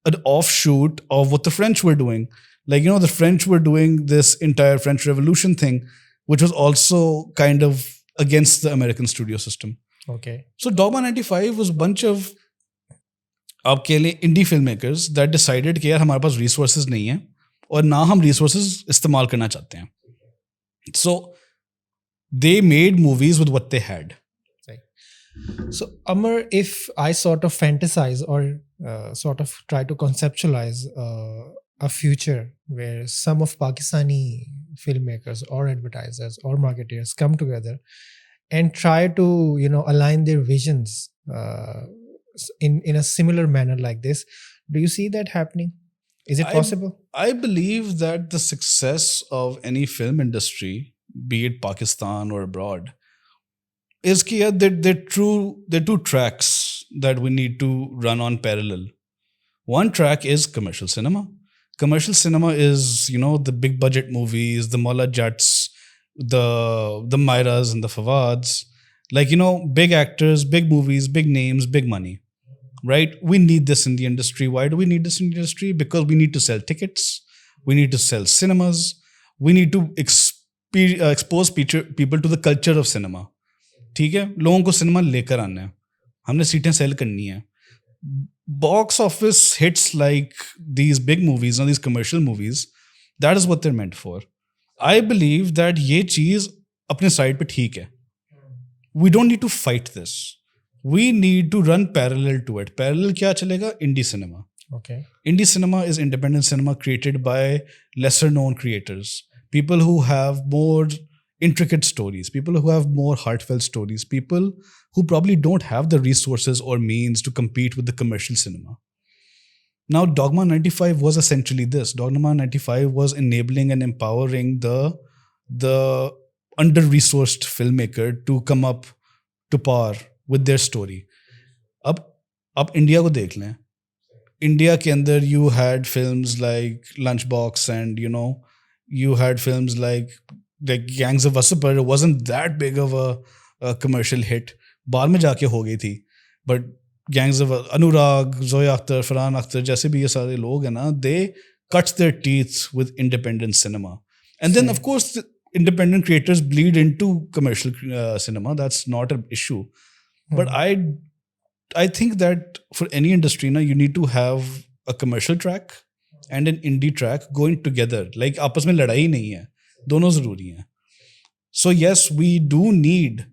an offshoot of what the French were doing. Like, the French were doing this entire French Revolution thing, which was also kind of against the American studio system. Okay. So Dogma 95 was a bunch of आपके लिए indie film makers that decided कि यार हमारे पास resources नहीं है और ना हम रिसोर्सेज इस्तेमाल करना चाहते हैं. So they made movies with what they had. So, Amar, if I sort of fantasize or sort of try to conceptualize a future where some of Pakistani filmmakers or advertisers or marketers come together and try to, align their visions in a similar manner like this, do you see that happening? Is it possible? I believe that the success of any film industry, be it Pakistan or abroad, is कि यार they're two tracks that we need to run on parallel. One track is commercial cinema. Commercial cinema is, the big budget movies, the Mola Jats, the Myras and the Fawads. Like, big actors, big movies, big names, big money. Right? We need this in the industry. Why do we need this in the industry? Because we need to sell tickets. We need to sell cinemas. We need to expose people to the culture of cinema. ठीक है, लोगों को cinema लेकर आना है, हमने सीटें cell करनी है. Box office hits like these big movies or these commercial movies, that is what they're meant for. I believe that ये चीज अपने साइड पे ठीक है. We don't need to fight this. We need to run parallel to it. Parallel क्या चलेगा? Indie cinema. Okay. Indie cinema is independent cinema created by lesser known creators. People who have more intricate stories, people who have more heartfelt stories, people who probably don't have the resources or means to compete with the commercial cinema. Now, Dogma 95 was essentially this. Dogma 95 was enabling and empowering the under-resourced filmmaker to come up to par with their story. अब India को देख लें. India के अंदर you had films like Lunchbox and, you had films like Gangs of Wasseypur. It wasn't that big of a commercial hit. बाद में जाके हो गई थी. But Gangs of Anurag, Zoya Akhtar, Farhan Akhtar, जैसे भी ये सारे लोग हैं ना, they cut their teeth with independent cinema. And then, of course, the independent creators bleed into commercial cinema. That's not an issue. But I think that for any industry, you need to have a commercial track and an indie track going together. Like आपस में लड़ाई नहीं है, दोनों जरूरी हैं. So yes, we do need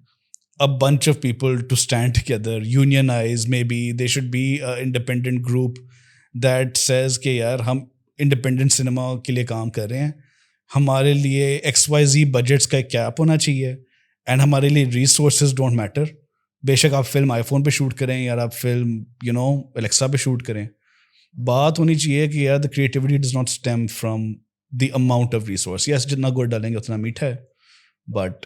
a bunch of people to stand together, unionize. Maybe there should be an independent group that says कि यार हम independent cinema के लिए काम कर रहे हैं, हमारे लिए XYZ budgets का एक कैप होना चाहिए, and हमारे लिए resources don't matter. बेशक आप फिल्म आईफोन पे शूट करें या आप फिल्म एलेक्सा पे शूट करें, बात होनी चाहिए कि यार the creativity does not stem from the amount of resource. Yes, जितना गुड़ डालेंगे उतना मीठा है, but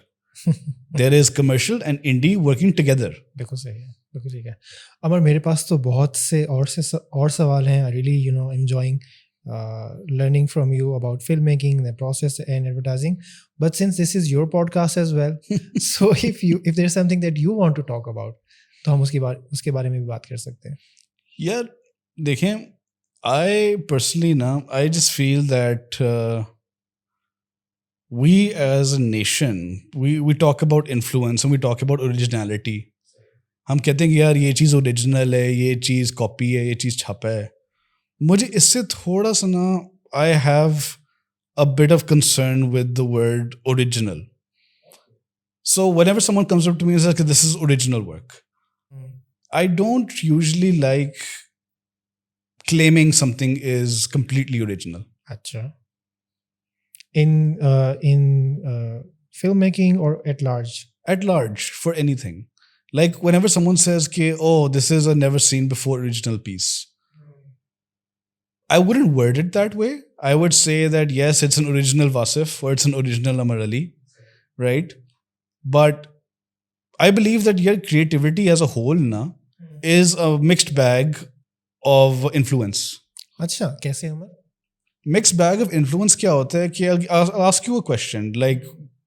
there is commercial and indie working together. बिल्कुल सही है, बिल्कुल ठीक है. अमर, मेरे पास तो बहुत से और सवाल हैं. I really enjoying learning from you about filmmaking, the process and advertising. But since this is your podcast as well, so if there's something that you want to talk about, तो हम उसके बारे में भी बात कर सकते हैं. यार देखें, I personally I just feel that we as a nation, we talk about influence and we talk about originality. हम कहते हैं कि यार ये चीज़ ओरिजिनल है, ये चीज़ कॉपी है, ये चीज़ छापा है. मुझे इससे थोड़ा सा I have a bit of concern with the word original. So whenever someone comes up to me and says, this is original work, I don't usually like claiming something is completely original. Acha. In filmmaking or at large? At large, for anything. Like whenever someone says, oh, this is a never seen before original piece, I wouldn't word it that way. I would say that yes, it's an original Wasif or it's an original Amar Ali, right? But I believe that your creativity as a whole is a mixed bag of influence. अच्छा, कैसे अमर? Mixed bag of influence क्या होता है कि I'll ask you a question. Like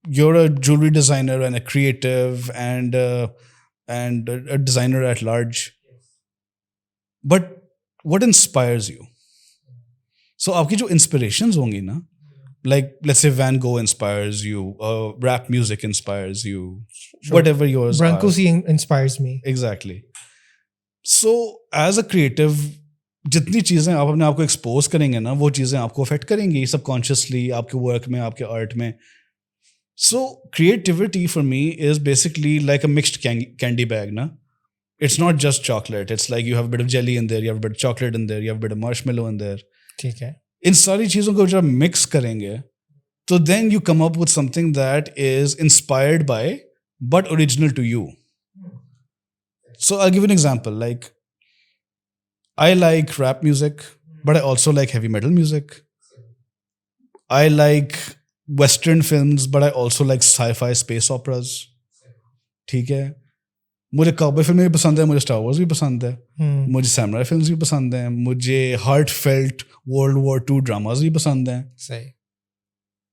you're a jewelry designer and a creative and a designer at large. But what inspires you? So आपकी जो inspirations होंगी ना, like let's say Van Gogh inspires you, rap music inspires you, whatever yours are. Brancusi inspires me. Exactly. So as a creative, जितनी चीज़ें आप अपने आप को एक्सपोज करेंगे ना, वो चीज़ें आपको अफेक्ट करेंगी सबकॉन्शियसली आपके वर्क में, आपके आर्ट में. So creativity for me is basically like a mixed candy bag, na? It's not just chocolate. It's like you have a bit of jelly in there, you have a bit of chocolate in there, you have a bit of marshmallow in there. ठीक है. इन सारी चीज़ों को जब mix करेंगे तो then you come up with something that is inspired by but original to you. So I'll give you an example. Like I like rap music, but I also like heavy metal music. I like Western films, but I also like sci-fi space operas. ठीक है. मुझे cowboy फिल्में भी पसंद है, मुझे star Wars भी पसंद है, मुझे सैमुराई फिल्म्स भी पसंद हैं, मुझे heart felt world war 2 dramas भी पसंद हैं. सही.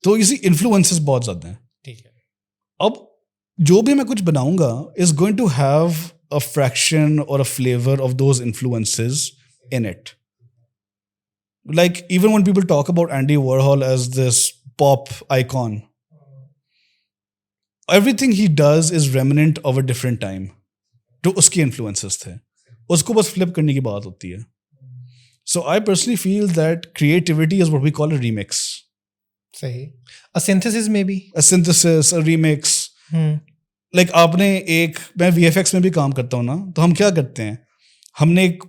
तो इसी इन्फ्लुएंसेस बहुत ज़्यादा हैं. ठीक है. अब जो भी मैं कुछ बनाऊंगा is going to have a fraction or a flavor of those influences in it. Like even when people talk about Andy Warhol as this pop icon, everything he does is remnant of a different time. जो उसके influences थे, उसको बस flip करने की बात होती है. So I personally feel that creativity is what we call a remix. सही. A synthesis maybe. A synthesis, a remix. Like आपने मैं VFX में भी काम करता हूँ ना, तो हम क्या करते हैं, हमने एक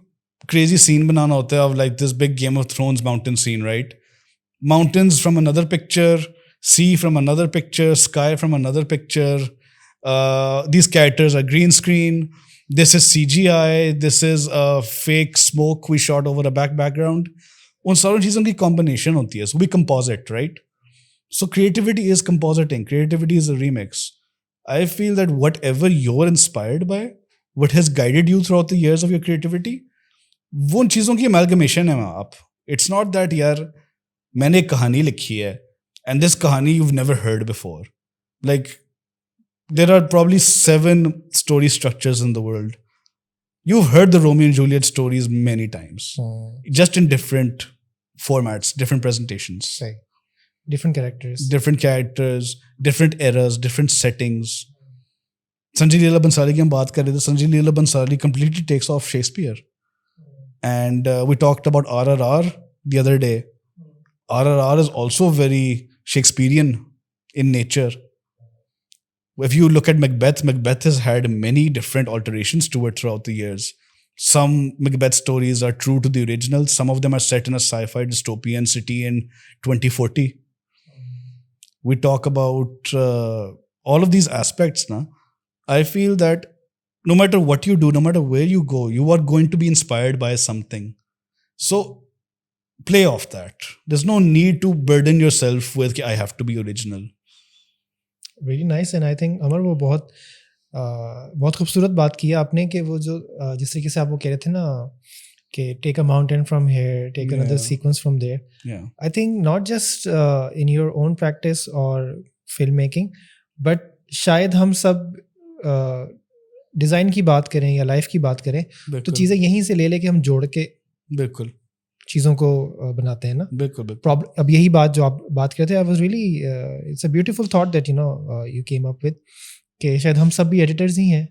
crazy scene बनाना होता है of like this big Game of Thrones mountain scene, right? Mountains from another picture, sea from another picture, sky from another picture. These characters are green screen. This is CGI. This is a fake smoke we shot over a background. उन सारी चीज़ों की combination होती है. So we composite, right? So creativity is compositing. Creativity is a remix. I feel that whatever you're inspired by, what has guided you throughout the years of your creativity, वो उन चीज़ों की amalgamation है आप. It's not that यार मैंने एक कहानी लिखी है and this kahani you've never heard before. Like there are probably 7 story structures in the world. You've heard the Romeo and Juliet stories many times, just in different formats, different presentations. Right. Different characters, different eras, different settings. Sanjay Leela Bhansali की हम बात कर रहे थे. Sanjay Leela Bhansali completely takes off Shakespeare. And we talked about RRR the other day. RRR is also very Shakespearean in nature. If you look at Macbeth has had many different alterations to it throughout the years. Some Macbeth stories are true to the original. Some of them are set in a sci-fi dystopian city in 2040. We talk about all of these aspects now. I feel that no matter what you do, no matter where you go, you are going to be inspired by something. So play off that. There's no need to burden yourself with I have to be original. Really nice. And I think अमर वो बहुत खूबसूरत बात की आपने कि वो जो जिस तरीके से आप वो कह रहे थे ना कि take a mountain from here, take another sequence from there. Yeah. I think not just in your own practice or filmmaking, but शायद हम सब डिज़ाइन की बात करें या लाइफ की बात करें तो चीज़ें यहीं से ले लेके हम जोड़ के बिल्कुल चीज़ों को बनाते हैं ना. बिल्कुल. अब यही बात जो आप बात कर रहे थे, I was really it's a beautiful thought that you know you came up with कि शायद हम सब भी एडिटर्स ही हैं.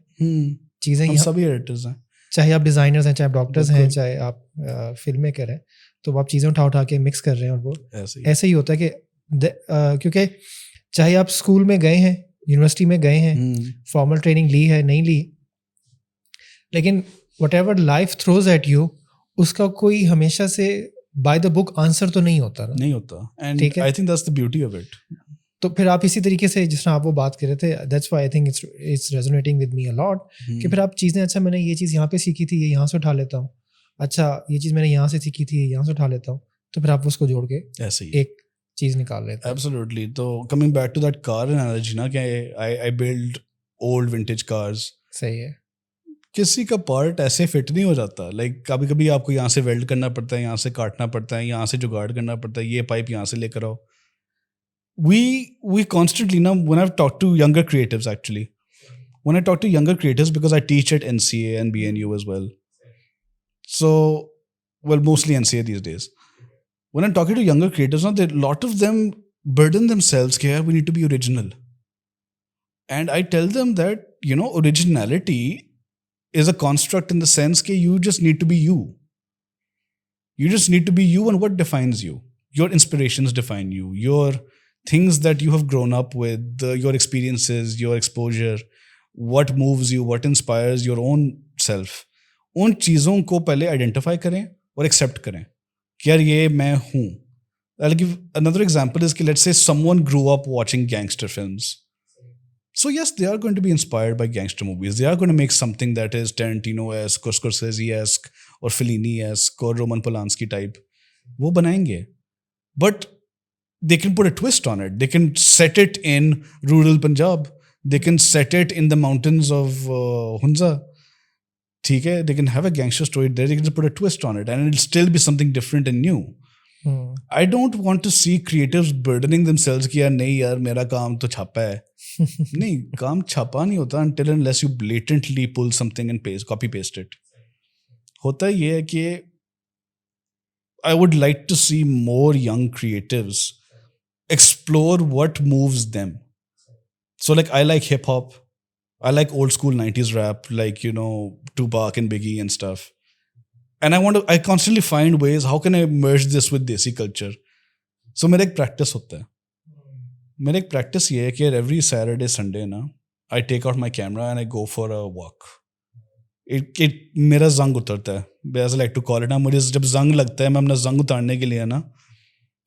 चीज़ें हम सभी एडिटर्स हैं, चाहे चाहे आप डिज़ाइनर्स हैं, चाहे आप डॉक्टर्स हैं, चाहे आप फिल्म मेकर हैं, तो आप चीज़ें उठा के मिक्स कर रहे हैं और वो ऐसे ही होता है कि क्योंकि चाहे आप स्कूल में गए हैं, यूनिवर्सिटी में गए हैं, फॉर्मल ट्रेनिंग ली है नहीं ली, लेकिन whatever life throws at you उसका कोई हमेशा से बाय द बुक आंसर तो नहीं होता ना, नहीं होता. And ठीक है. I think that's the beauty of it. तो फिर आप इसी तरीके से जिस तरह आप वो बात कर रहे थे, that's why I think it's resonating with me a lot, कि फिर आप चीज़ें, अच्छा मैंने ये चीज़ यहाँ पे सीखी थी, ये यहाँ से उठा लेता हूँ, अच्छा ये चीज़ मैंने यहाँ से सीखी थी, ये यहाँ से उठा लेता हूँ, तो फिर आप उसको जोड़ के ऐसे ही. एक चीज़ निकाल लेते हैं. Absolutely. तो coming back to that car analogy ना, कि I build old vintage cars. सही है. किसी का पार्ट ऐसे फिट नहीं हो जाता. लाइक कभी कभी आपको यहाँ से वेल्ड करना पड़ता है, यहाँ से काटना पड़ता है, यहाँ से जुगाड़ करना पड़ता है, ये पाइप यहाँ से लेकर आओ. We constantly now, when I've talked to younger creatives, actually, when I talk to younger creatives, because I teach at NCA and BNU as well, so well, mostly NCA these days. When I'm talking to younger creatives now, a lot of them burden themselves, yeah, we need to be original. And I tell them that, originality is a construct in the sense that you just need to be you. You just need to be you, and what defines you? Your inspirations define you. Your things that you have grown up with, your experiences, your exposure, what moves you, what inspires your own self. उन चीज़ों को पहले identify करें और accept करें कि यार ये मैं हूँ. I'll give another example is कि let's say someone grew up watching gangster films. So yes, they are going to be inspired by gangster movies. They are going to make something that is Tarantino-esque or Scorsese-esque or Fellini-esque or Roman Polanski type. वो बनाएंगे. But they can put a twist on it. They can set it in rural Punjab. They can set it in the mountains of Hunza. ठीक है? They can have a gangster story there. They can just put a twist on it, and it'll still be something different and new. I don't want to see creatives burdening themselves कि यार नहीं यार मेरा काम तो छापा है. नहीं, काम छापा नहीं होता until unless you blatantly pull something and copy paste it. होता ये है कि I would like to see more young creatives explore what moves them. So like I like hip hop. I like old school 90s rap, like, Tupac and Biggie and stuff. And I constantly find ways, how can I merge this with Desi culture? So मेरा एक practice होता है. मेरा एक practice ये है कि every Saturday, Sunday ना, I take out my camera and I go for a walk. मेरा जंग उतरता है. As I like to call it ना, मुझे जब जंग लगता है, मैं अपना जंग उतारने के लिए ना,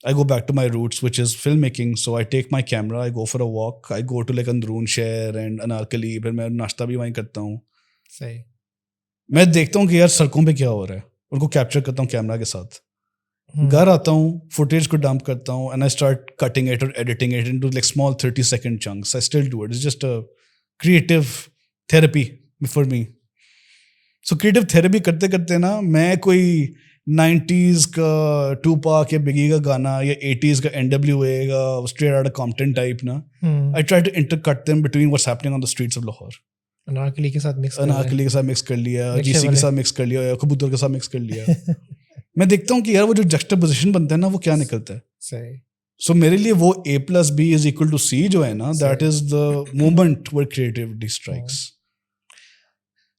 I go back to my roots, which is filmmaking. So I take my camera, I go for a walk, I go to like Androon Share and Anarkali, फिर मैं नाश्ता भी वहीं करता हूँ. सही. मैं देखता हूँ कि यार सड़कों पे क्या हो रहा है, उनको कैप्चर करता हूँ कैमरा के साथ. घर आता हूँ, फुटेज को डंप करता हूँ, and I start cutting it or editing it into like small 30-second chunks. I still do it. It's just a creative therapy for me. So creative therapy करते करते ना, मैं कोई 90s का Tupac या Biggie का गाना या 80s का NWA का straight out of Compton type ना, I try to intercut them between what's happening on the streets of Lahore. Anarkali के साथ मिक्स कर लिया, GC के साथ मिक्स कर लिया, कबूतर के साथ मिक्स कर लिया. मैं देखता हूँ कि यार वो जो juxtaposition बनता है ना, वो क्या निकलता है. सही. So मेरे लिए वो A+B is equal to C जो है ना, that is the moment where creativity strikes.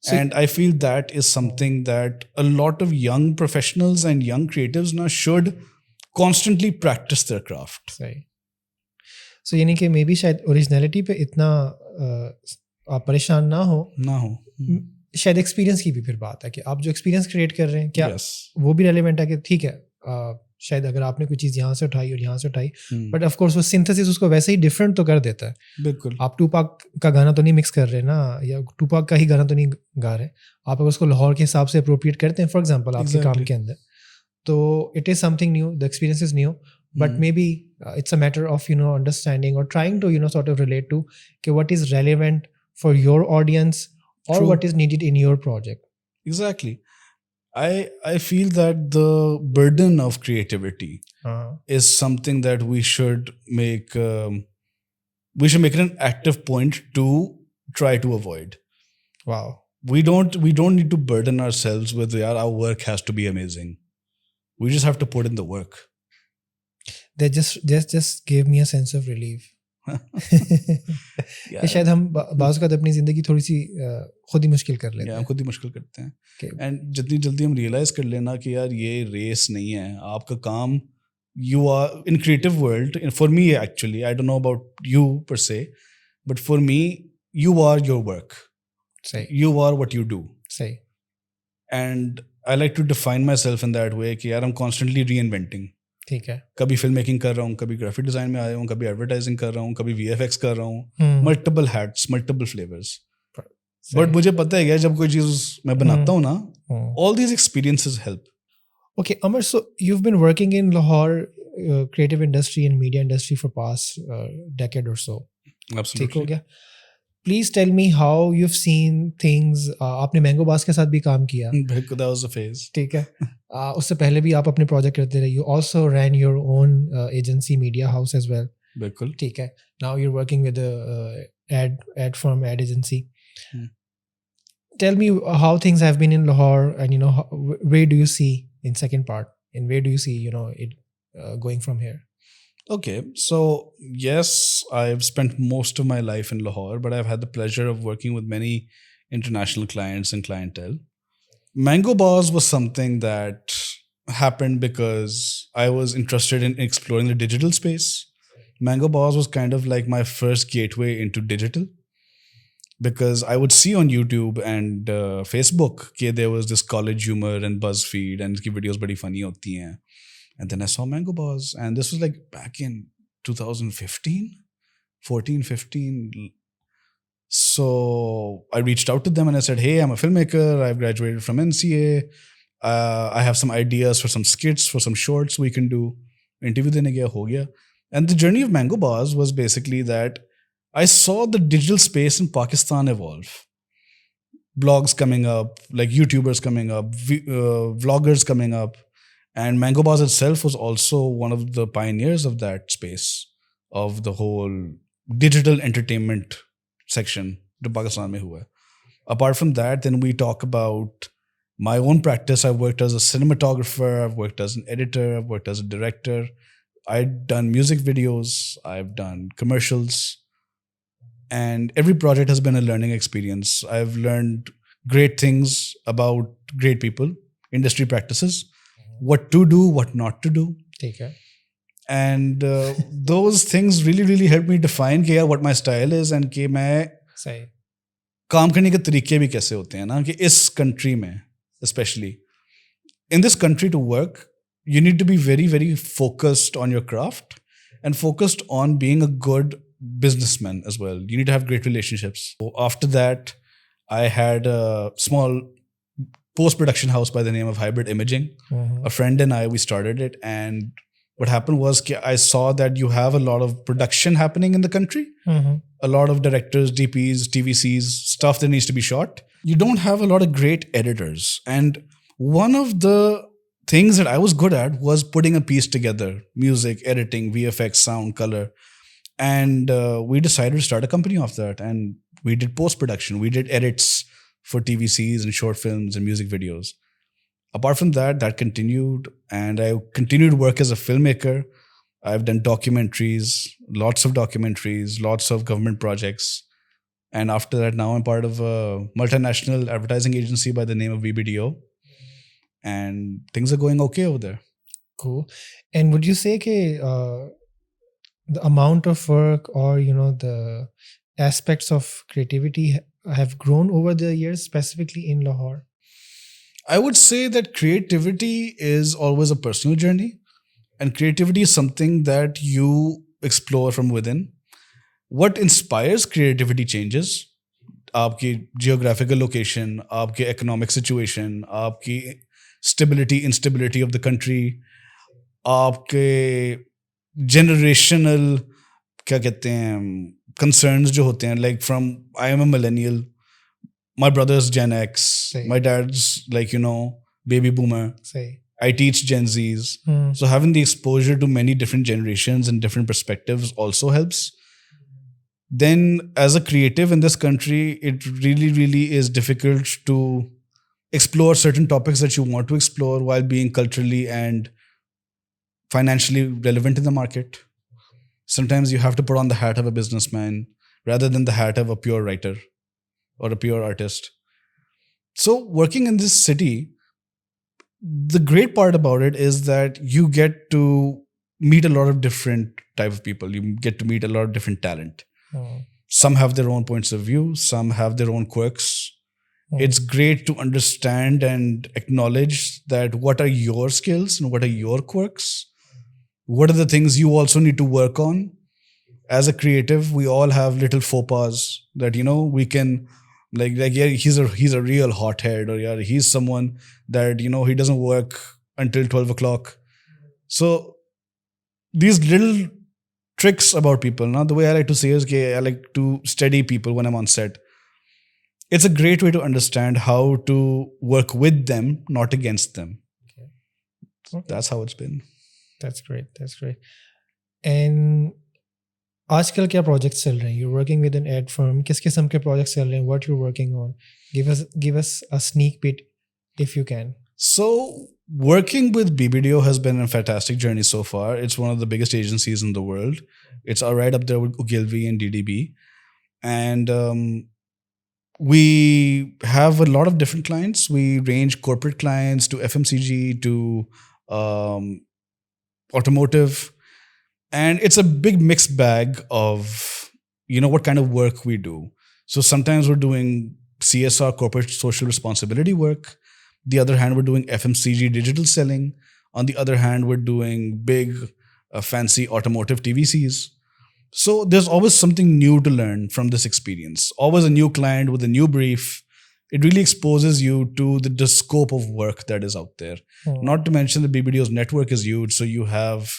And I feel that is something that a lot of young professionals and young creatives now should constantly practice their craft. सही. So यानी कि may be शायद originality पे इतना आप परेशान ना हो. शायद एक्सपीरियंस की भी फिर बात है कि आप जो एक्सपीरियंस क्रिएट कर रहे हैं, क्या वो भी रेलेवेंट है कि ठीक है, शायद अगर आपने कोई चीज़ यहाँ से उठाई और यहाँ से उठाई, बट ऑफ कोर्स वो सिंथेसिस उसको वैसे ही डिफरेंट तो कर देता है. बिल्कुल. आप टूपाक का गाना तो नहीं मिक्स कर रहे ना, या टूपाक का ही गाना तो नहीं गा रहे, आप अगर उसको लाहौर के हिसाब से अप्रोप्रिएट करते हैं फॉर एग्जांपल आपके काम के अंदर, तो it is something new, the experience is new, but maybe it's a matter of understanding और trying to sort of relate to कि what is relevant for your audience or what is needed in your project. Exactly. I feel that the burden of creativity is something that we should make it an active point to try to avoid. Wow. We don't need to burden ourselves with our work has to be amazing. We just have to put in the work. That just gave me a sense of relief. शायद हम बाज़ वक़्त अपनी ज़िंदगी थोड़ी सी खुद ही मुश्किल कर लेते हैं. खुद ही मुश्किल करते हैं. एंड जितनी जल्दी हम रियलाइज़ कर लेना कि यार ये रेस नहीं है, आपका काम, you are in creative world, for me actually, I don't know about you per se, but for me, you are your work. सही. You are what you do. सही. And I like to define myself in that way कि यार I'm constantly reinventing. ठीक है. कभी film making कर रहा हूँ, कभी ग्राफिक डिजाइन में आया हूँ, कभी एडवर्टाइजिंग कर रहा हूँ, कभी VFX कर रहा हूँ. Multiple hats, multiple flavours. But मुझे पता है यार जब कोई चीज़ मैं बनाता हूँ ना, all these experiences help. Okay, Amar, so you've been working in Lahore creative industry and media industry for past decade or so. Absolutely. ठीक हो गया. Please tell me how you've seen things. आपने मैंगो बास के साथ भी काम किया. That was a phase. ठीक है. उससे पहले भी आप अपने प्रोजेक्ट करते रहे. You also ran your own agency, media house as well. बिल्कुल. ठीक है. Now you're working with a ad firm, ad agency. Tell me how things have been in Lahore, and where do you see in second part, and where do you see it going from here? Okay, so yes, I've spent most of my life in Lahore, but I've had the pleasure of working with many international clients and clientele. Mango Bars was something that happened because I was interested in exploring the digital space. Mango Bars was kind of like my first gateway into digital, because I would see on YouTube and Facebook that there was this college humor and BuzzFeed and ki videos badi funny hoti hain. And then I saw Mango Bars, and this was like back in 2015, 14, 15. So I reached out to them and I said, hey, I'm a filmmaker. I've graduated from NCA. I have some ideas for some skits, for some shorts we can do. Interview dene gaya, ho gaya. And the journey of Mango Bars was basically that I saw the digital space in Pakistan evolve. Blogs coming up, like YouTubers coming up, vloggers coming up. And Mango Bars itself was also one of the pioneers of that space, of the whole digital entertainment section that Pakistan mein hua. Apart from that, then we talk about my own practice. I've worked as a cinematographer, I've worked as an editor, I've worked as a director. I've done music videos, I've done commercials. And every project has been a learning experience. I've learned great things about great people, industry practices, what to do, what not to do. ठीक है. And those things really, really helped me define कि यार what my style is and कि मैं सही. काम करने के तरीके भी कैसे होते हैं ना, कि इस country में especially in this country to work, you need to be very, very focused on your craft and focused on being a good businessman as well. You need to have great relationships. So after that, I had a small post-production house by the name of Hybrid Imaging. A friend and I, we started it, and what happened was I saw that you have a lot of production happening in the country. A lot of directors, DPs, TVCs, stuff that needs to be shot. You don't have a lot of great editors. And one of the things that I was good at was putting a piece together: music, editing, VFX, sound, color. And we decided to start a company off that. And we did post-production. We did edits for TVCs and short films and music videos. Apart from that, that continued. And I continued to work as a filmmaker. I've done documentaries, lots of government projects. And after that, now I'm part of a multinational advertising agency by the name of VBDO. And things are going okay over there. Cool. And would you say that the amount of work or the aspects of creativity have grown over the years, specifically in Lahore? I would say that creativity is always a personal journey, and creativity is something that you explore from within. What inspires creativity changes. आपकी geographical location, आपकी economic situation, आपकी stability, instability of the country, आपके generational क्या कहते हैं concerns जो होते हैं, like from I am a millennial, my brother's Gen X, my dad's baby boomer. I teach Gen Zs. So having the exposure to many different generations and different perspectives also helps. Then as a creative in this country, it really, really is difficult to explore certain topics that you want to explore while being culturally and financially relevant in the market. Sometimes you have to put on the hat of a businessman rather than the hat of a pure writer or a pure artist. So working in this city, the great part about it is that you get to meet a lot of different type of people. You get to meet a lot of different talent. Some have their own points of view. Some have their own quirks. It's great to understand and acknowledge that what are your skills and what are your quirks. What are the things you also need to work on? As a creative, we all have little faux pas that we can yeah, he's a real hothead, or yeah, he's someone that he doesn't work until 12 o'clock. So these little tricks about people. Now, the way I like to say is, okay, I like to study people when I'm on set. It's a great way to understand how to work with them, not against them. Okay. That's how it's been. That's great. That's great. And आजकल क्या projects चल रहे हैं? You're working with an ad firm. किस किस्म के projects चल रहे हैं? What you're working on? Give us a sneak peek if you can. So, working with BBDO has been a fantastic journey so far. It's one of the biggest agencies in the world. It's right up there with Ogilvy and DDB. And we have a lot of different clients. We range corporate clients to FMCG to automotive. And it's a big mixed bag of what kind of work we do. So sometimes we're doing CSR, corporate social responsibility work. The other hand, we're doing FMCG digital selling. On the other hand, we're doing big fancy automotive TVCs. So there's always something new to learn from this experience. Always a new client with a new brief. It really exposes you to the scope of work that is out there. Not to mention the BBDO's network is huge. So you have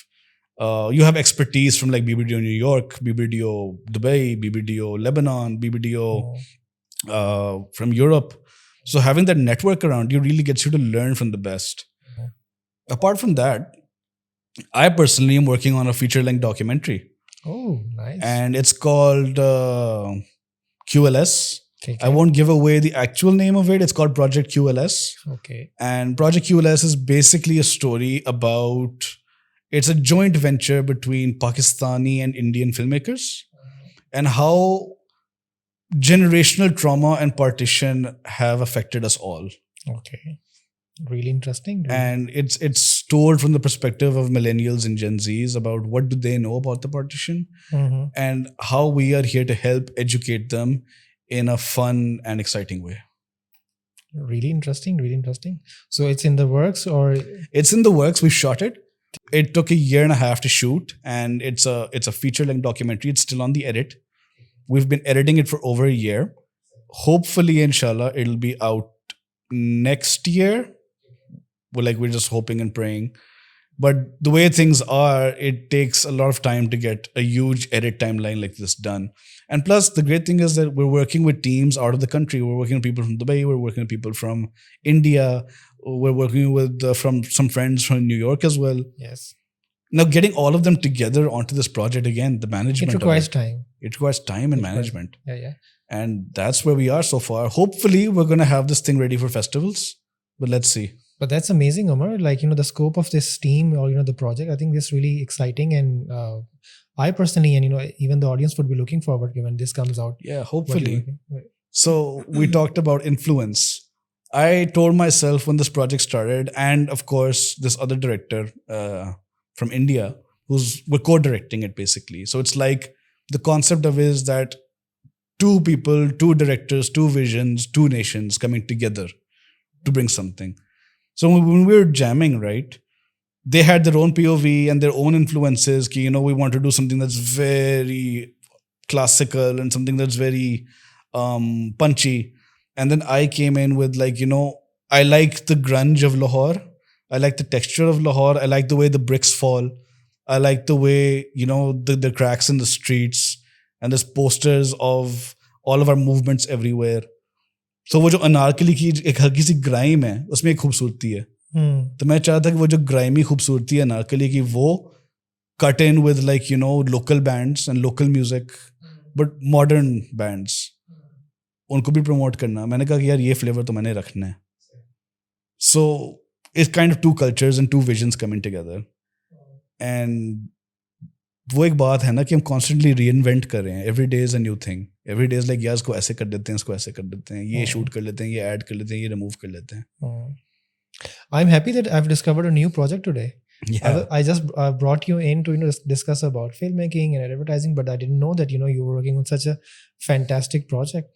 expertise from like BBDO New York, BBDO Dubai, BBDO Lebanon, BBDO from Europe. So having that network around you really gets you to learn from the best. Apart from that, I personally am working on a feature-length documentary. Oh, nice. And it's called QLS. Okay. I won't give away the actual name of it. It's called Project QLS. Okay. And Project QLS is basically a story about... It's a joint venture between Pakistani and Indian filmmakers, and how generational trauma and partition have affected us all. Okay. Really interesting. And it's told from the perspective of millennials and Gen Zs about what do they know about the partition, and how we are here to help educate them in a fun and exciting way. Really interesting. Really interesting. So it's in the works, or? It's in the works. We shot it. It took a year and a half to shoot, and it's a feature-length documentary. It's still on the edit. We've been editing it for over a year. Hopefully, inshallah, it'll be out next year. We're just hoping and praying. But the way things are, it takes a lot of time to get a huge edit timeline like this done. And plus, the great thing is that we're working with teams out of the country. We're working with people from Dubai. We're working with people from India. We're working with from some friends from New York as well. Yes. Now, getting all of them together onto this project again, the management. It requires time. It requires time and management. Yeah. And that's where we are so far. Hopefully, we're going to have this thing ready for festivals. But let's see. But that's amazing, Amar. Like, the scope of this team or, the project, I think this is really exciting. And I personally, and, even the audience would be looking forward when this comes out. Yeah, hopefully. So we talked about influence. I told myself when this project started, and of course, this other director from India, we're co-directing it basically. So it's like the concept of is that two people, two directors, two visions, two nations coming together to bring something. So when we were jamming, right, they had their own POV and their own influences. We want to do something that's very classical and something that's very punchy. And then I came in with I like the grunge of Lahore. I like the texture of Lahore. I like the way the bricks fall. I like the way, the cracks in the streets. And there's posters of all of our movements everywhere. So वो जो अनारकली की एक हल्की सी grime है उसमें एक खूबसूरती है. तो मैं चाहता कि वो जो ग्राइमी खूबसूरती है अनारकली की वो cut in with local bands and local music, but modern bands. उनको भी प्रमोट करना. मैंने कहा कि यार ये फ्लेवर तो मैंने रखना है. So it's kind of two cultures and two visions coming together. And वो एक बात है ना कि हम constantly reinvent कर रहे हैं. Every day is a new thing. Every day is like यार इसको ऐसे कर देते हैं, इसको ऐसे कर देते हैं, ये shoot कर लेते हैं, ये add कर लेते हैं, ये remove कर लेते हैं. I'm happy that I've discovered a new project today. Yeah. I just brought you in to discuss about filmmaking and advertising, but I didn't know that you were working on such a fantastic project.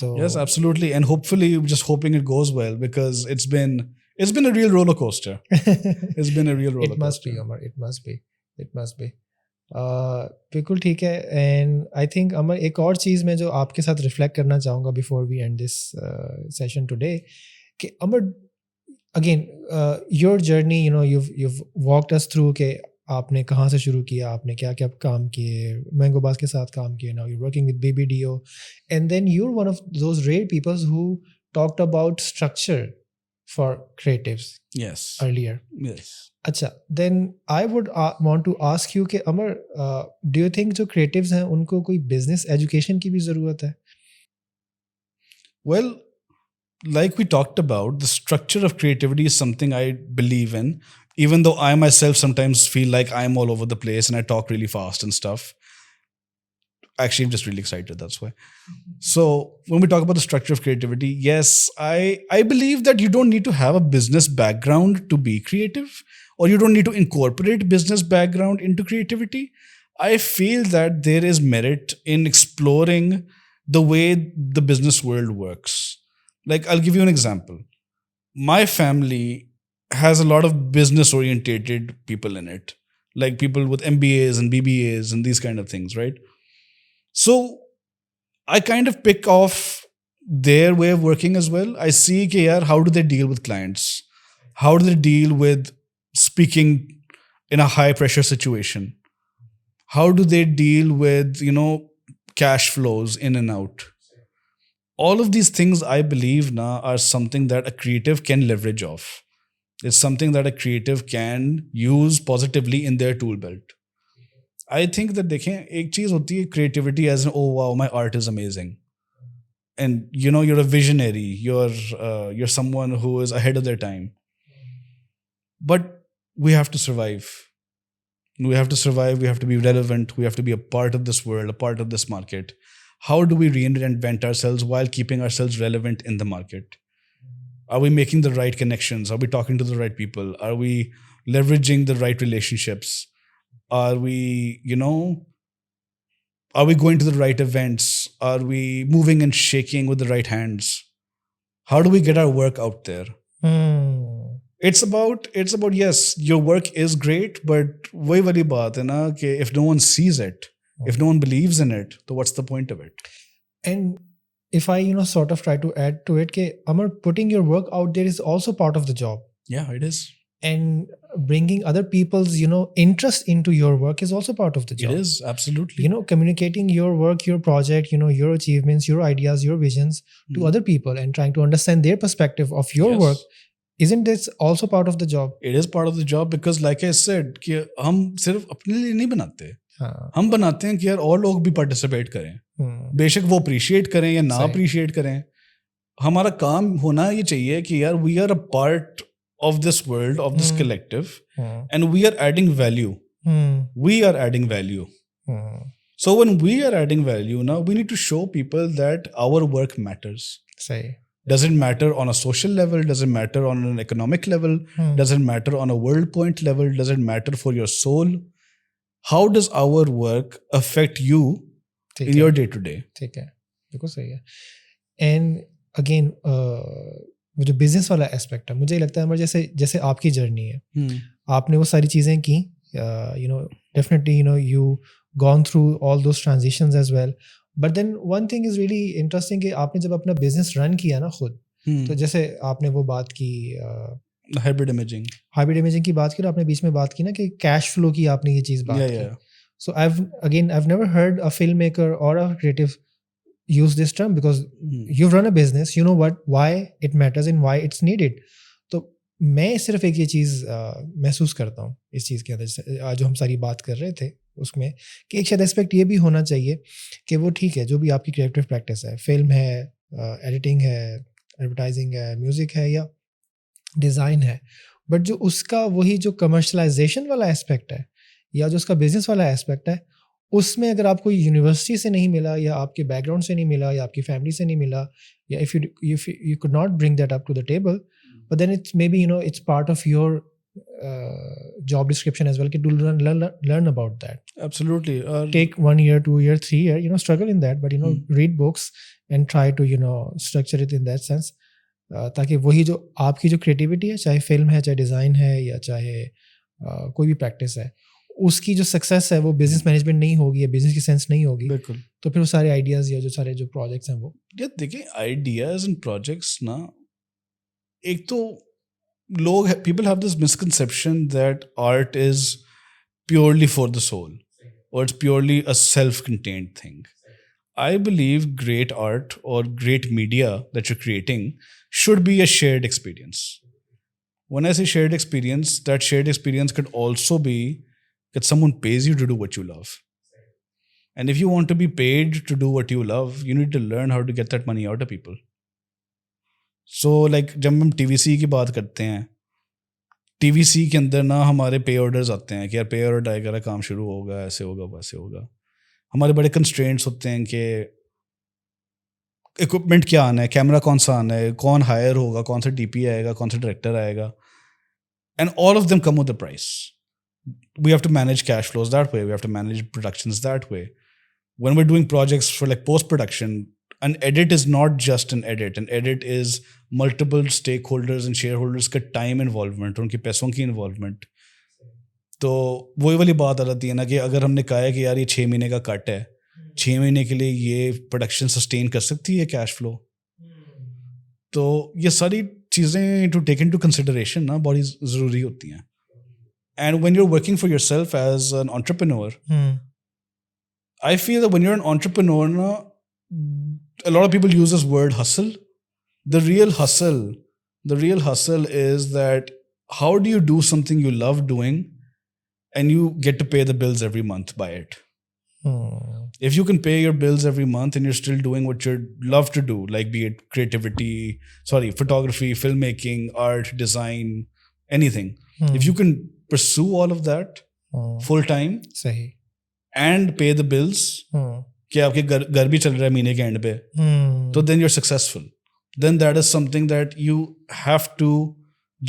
तो Yes, absolutely, and hopefully, just hoping it goes well because it's been a real roller coaster. It's been a real roller it must coaster. be, Amar, it must be. बिल्कुल ठीक है. And I think अमर एक और चीज़ मैं जो आपके साथ reflect करना चाहूँगा before we end this session today कि Amar again your journey you've walked us through के आपने कहाँ से शुरू किया, आपने क्या क्या काम किए, मैंगो बास के साथ काम किए, now you're working with BBDO, and then you're one of those rare people who talked about structure for creatives Yes. earlier. Yes. अच्छा, then I would want to ask you कि अमर, do you think जो creatives हैं उनको कोई business education की भी ज़रूरत है? Well, like we talked about, the structure of creativity is something I believe in, even though I myself sometimes feel like I'm all over the place and I talk really fast and stuff. Actually, I'm just really excited, that's why. So when we talk about the structure of creativity, yes, I believe that you don't need to have a business background to be creative, or you don't need to incorporate business background into creativity. I feel that there is merit in exploring the way the business world works. Like, I'll give you an example. My family has a lot of business orientated people in it, like people with MBAs and BBAs and these kind of things, right? So I kind of pick off their way of working as well. I see कि यार, how do they deal with clients? How do they deal with speaking in a high pressure situation? How do they deal with, cash flows in and out? All of these things, I believe, now are something that a creative can leverage off. It's something that a creative can use positively in their tool belt. I think that देखें, एक चीज होती है creativity as in, oh wow, my art is amazing, and you're a visionary, you're someone who is ahead of their time. But we have to survive. We have to survive. We have to be relevant. We have to be a part of this world, a part of this market. How do we reinvent ourselves while keeping ourselves relevant in the market? Are we making the right connections? Are we talking to the right people? Are we leveraging the right relationships? Are we, are we going to the right events? Are we moving and shaking with the right hands? How do we get our work out there? It's about yes, your work is great, but वही वाली बात है ना कि if no one sees it, if no one believes in it, तो what's the point of it? And if I sort of try to add to it कि Amar, putting your work out there is also part of the job, Yeah, it is. and bringing other people's interest into your work is also part of the job. It is, absolutely. Communicating your work, your project, your achievements, your ideas, your visions to other people and trying to understand their perspective of your Yes. work. Isn't this also part of the job? It is part of the job because like I said कि हम सिर्फ अपने लिए नहीं बनाते, हाँ. हम बनाते हैं कि यार और लोग भी पार्टिसिपेट करें, बेशक वो अप्रिशिएट करें या ना सही. अप्रिशिएट करें. हमारा काम होना ये चाहिए कि यार we are a part of this world, of this collective, and we are adding value. We are adding value. So when we are adding value, now we need to show people that our work matters. सही. Does it matter on a social level? Does it matter on an economic level? Does it matter on a world point level? Does it matter for your soul? How does our work affect you in your day to day? ठीक है, बिल्कुल सही है. And again वो जो business वाला aspect है, मुझे लगता है हमारे जैसे आपकी जर्नी है, आपने वो सारी चीज़ें की, definitely you gone through all those transitions as well. But then one thing is really interesting कि आपने जब अपना बिजनेस रन किया ना खुद, तो जैसे आपने वो बात की हाइब्रिड इमेजिंग की बात की, और आपने बीच में बात की ना कि कैश फ्लो की आपने ये चीज़ बात की. सो I've never heard a filmmaker or a creative use this term because you've run a business, you know why it matters and why it's needed. तो मैं सिर्फ एक ये चीज़ महसूस करता हूँ इस चीज़ के अंदर जो हम सारी बात कर रहे थे उसमें, कि एक शायद एस्पेक्ट ये भी होना चाहिए कि वो ठीक है जो भी आपकी क्रिएटिव प्रैक्टिस है, फिल्म है, एडिटिंग है, एडवर्टाइजिंग है, म्यूज़िक है या डिज़ाइन है, बट जो उसका वही जो कमर्शलाइजेशन वाला एस्पेक्ट है या जो उसका बिजनेस वाला एस्पेक्ट है, उसमें अगर आपको यूनिवर्सिटी से नहीं मिला या आपके बैकग्राउंड से नहीं मिला या आपकी फैमिली से नहीं मिला, या if you could not bring that up to the table, but then it's maybe it's part of your job description as well to learn about that. Absolutely. Take 1 year, 2 year, 3 year, struggle in that, but read books and try to structure it in that sense, ताकि वही जो आपकी जो creativity है, चाहे film है, चाहे design है, या चाहे कोई भी प्रैक्टिस है, उसकी जो सक्सेस है वो बिजनेस मैनेजमेंट नहीं होगी या बिजनेस की सेंस नहीं होगी, बिल्कुल, तो फिर वो सारे आइडियाज़ या जो सारे जो प्रोजेक्ट्स हैं वो देखिए आइडियाज एंड प्रोजेक्ट्स ना, एक तो लोग people have this misconception that art is purely for the soul or it's purely a self-contained thing. I believe great art or great media that you're creating should be a shared experience. When I say shared experience, that shared experience could also be that someone pays you to do what you love. And if you want to be paid to do what you love, you need to learn how to get that money out of people. So like जब हम TVC की बात करते हैं, TVC के अंदर ना हमारे पे ऑर्डर्स आते हैं कि यार पे ऑर्डर आएगा, काम शुरू होगा, ऐसे होगा, वैसे होगा. हमारे बड़े कंस्ट्रेंट्स होते हैं कि इक्विपमेंट क्या आना है, कैमरा कौन सा आना है, कौन हायर होगा, कौन सा DP आएगा, कौन सा डायरेक्टर आएगा. And all of them come with a price. We have to manage cash flows that way. We have to manage productions that way. When we're doing projects for like post-production, an edit is not just an edit. An edit is multiple stakeholders and shareholders का time involvement, उनके पैसों की involvement. तो वही वाली बात आ जाती है ना कि अगर हमने कहा है कि यार ये 6 महीने का कट है, 6 महीने के लिए ये प्रोडक्शन सस्टेन कर सकती है कैश फ्लो, तो ये सारी चीज़ें टू टेक इनटू कंसिडरेशन ना बड़ी ज़रूरी होती हैं. And when you are working for yourself as an entrepreneur, I feel that when you're an entrepreneur, na, a lot of people use this word hustle. The real hustle is that how do you do something you love doing and you get to pay the bills every month by it. If you can pay your bills every month and you're still doing what you love to do, like be it photography, filmmaking, art, design, anything. If you can pursue all of that full time, सही, and pay the bills, कि आपके घर भी चल रहा है महीने के एंड पे, तो then you're successful. Then that is something that you have to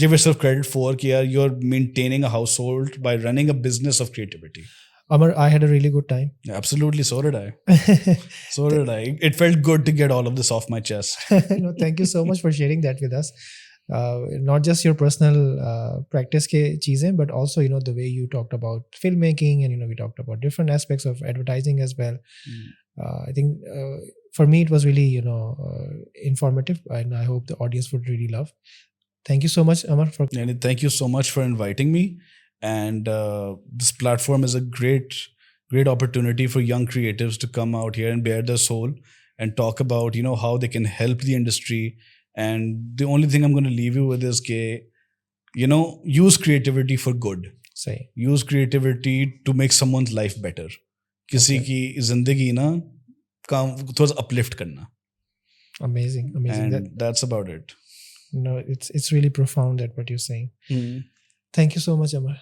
give yourself credit for, कि यार you're maintaining a household by running a business of creativity. Amar, I had a really good time. Absolutely, so did I. So did I. It felt good to get all of this off my chest. No, thank you so much for sharing that with us. Not just your personal practice ke cheezein, but also the way you talked about filmmaking, and we talked about different aspects of advertising as well. I think for me it was really informative, and I hope the audience would really love. Thank you so much, Amar, for And thank you so much for inviting me. And this platform is a great opportunity for young creatives to come out here and bare their soul and talk about how they can help the industry. And the only thing I'm going to leave you with is use creativity for good. say Use creativity to make someone's life better. किसी की जिंदगी ना काम थोड़ा uplift करना. amazing. And that's about it. No, it's really profound that what you're saying. Thank you so much, Amar.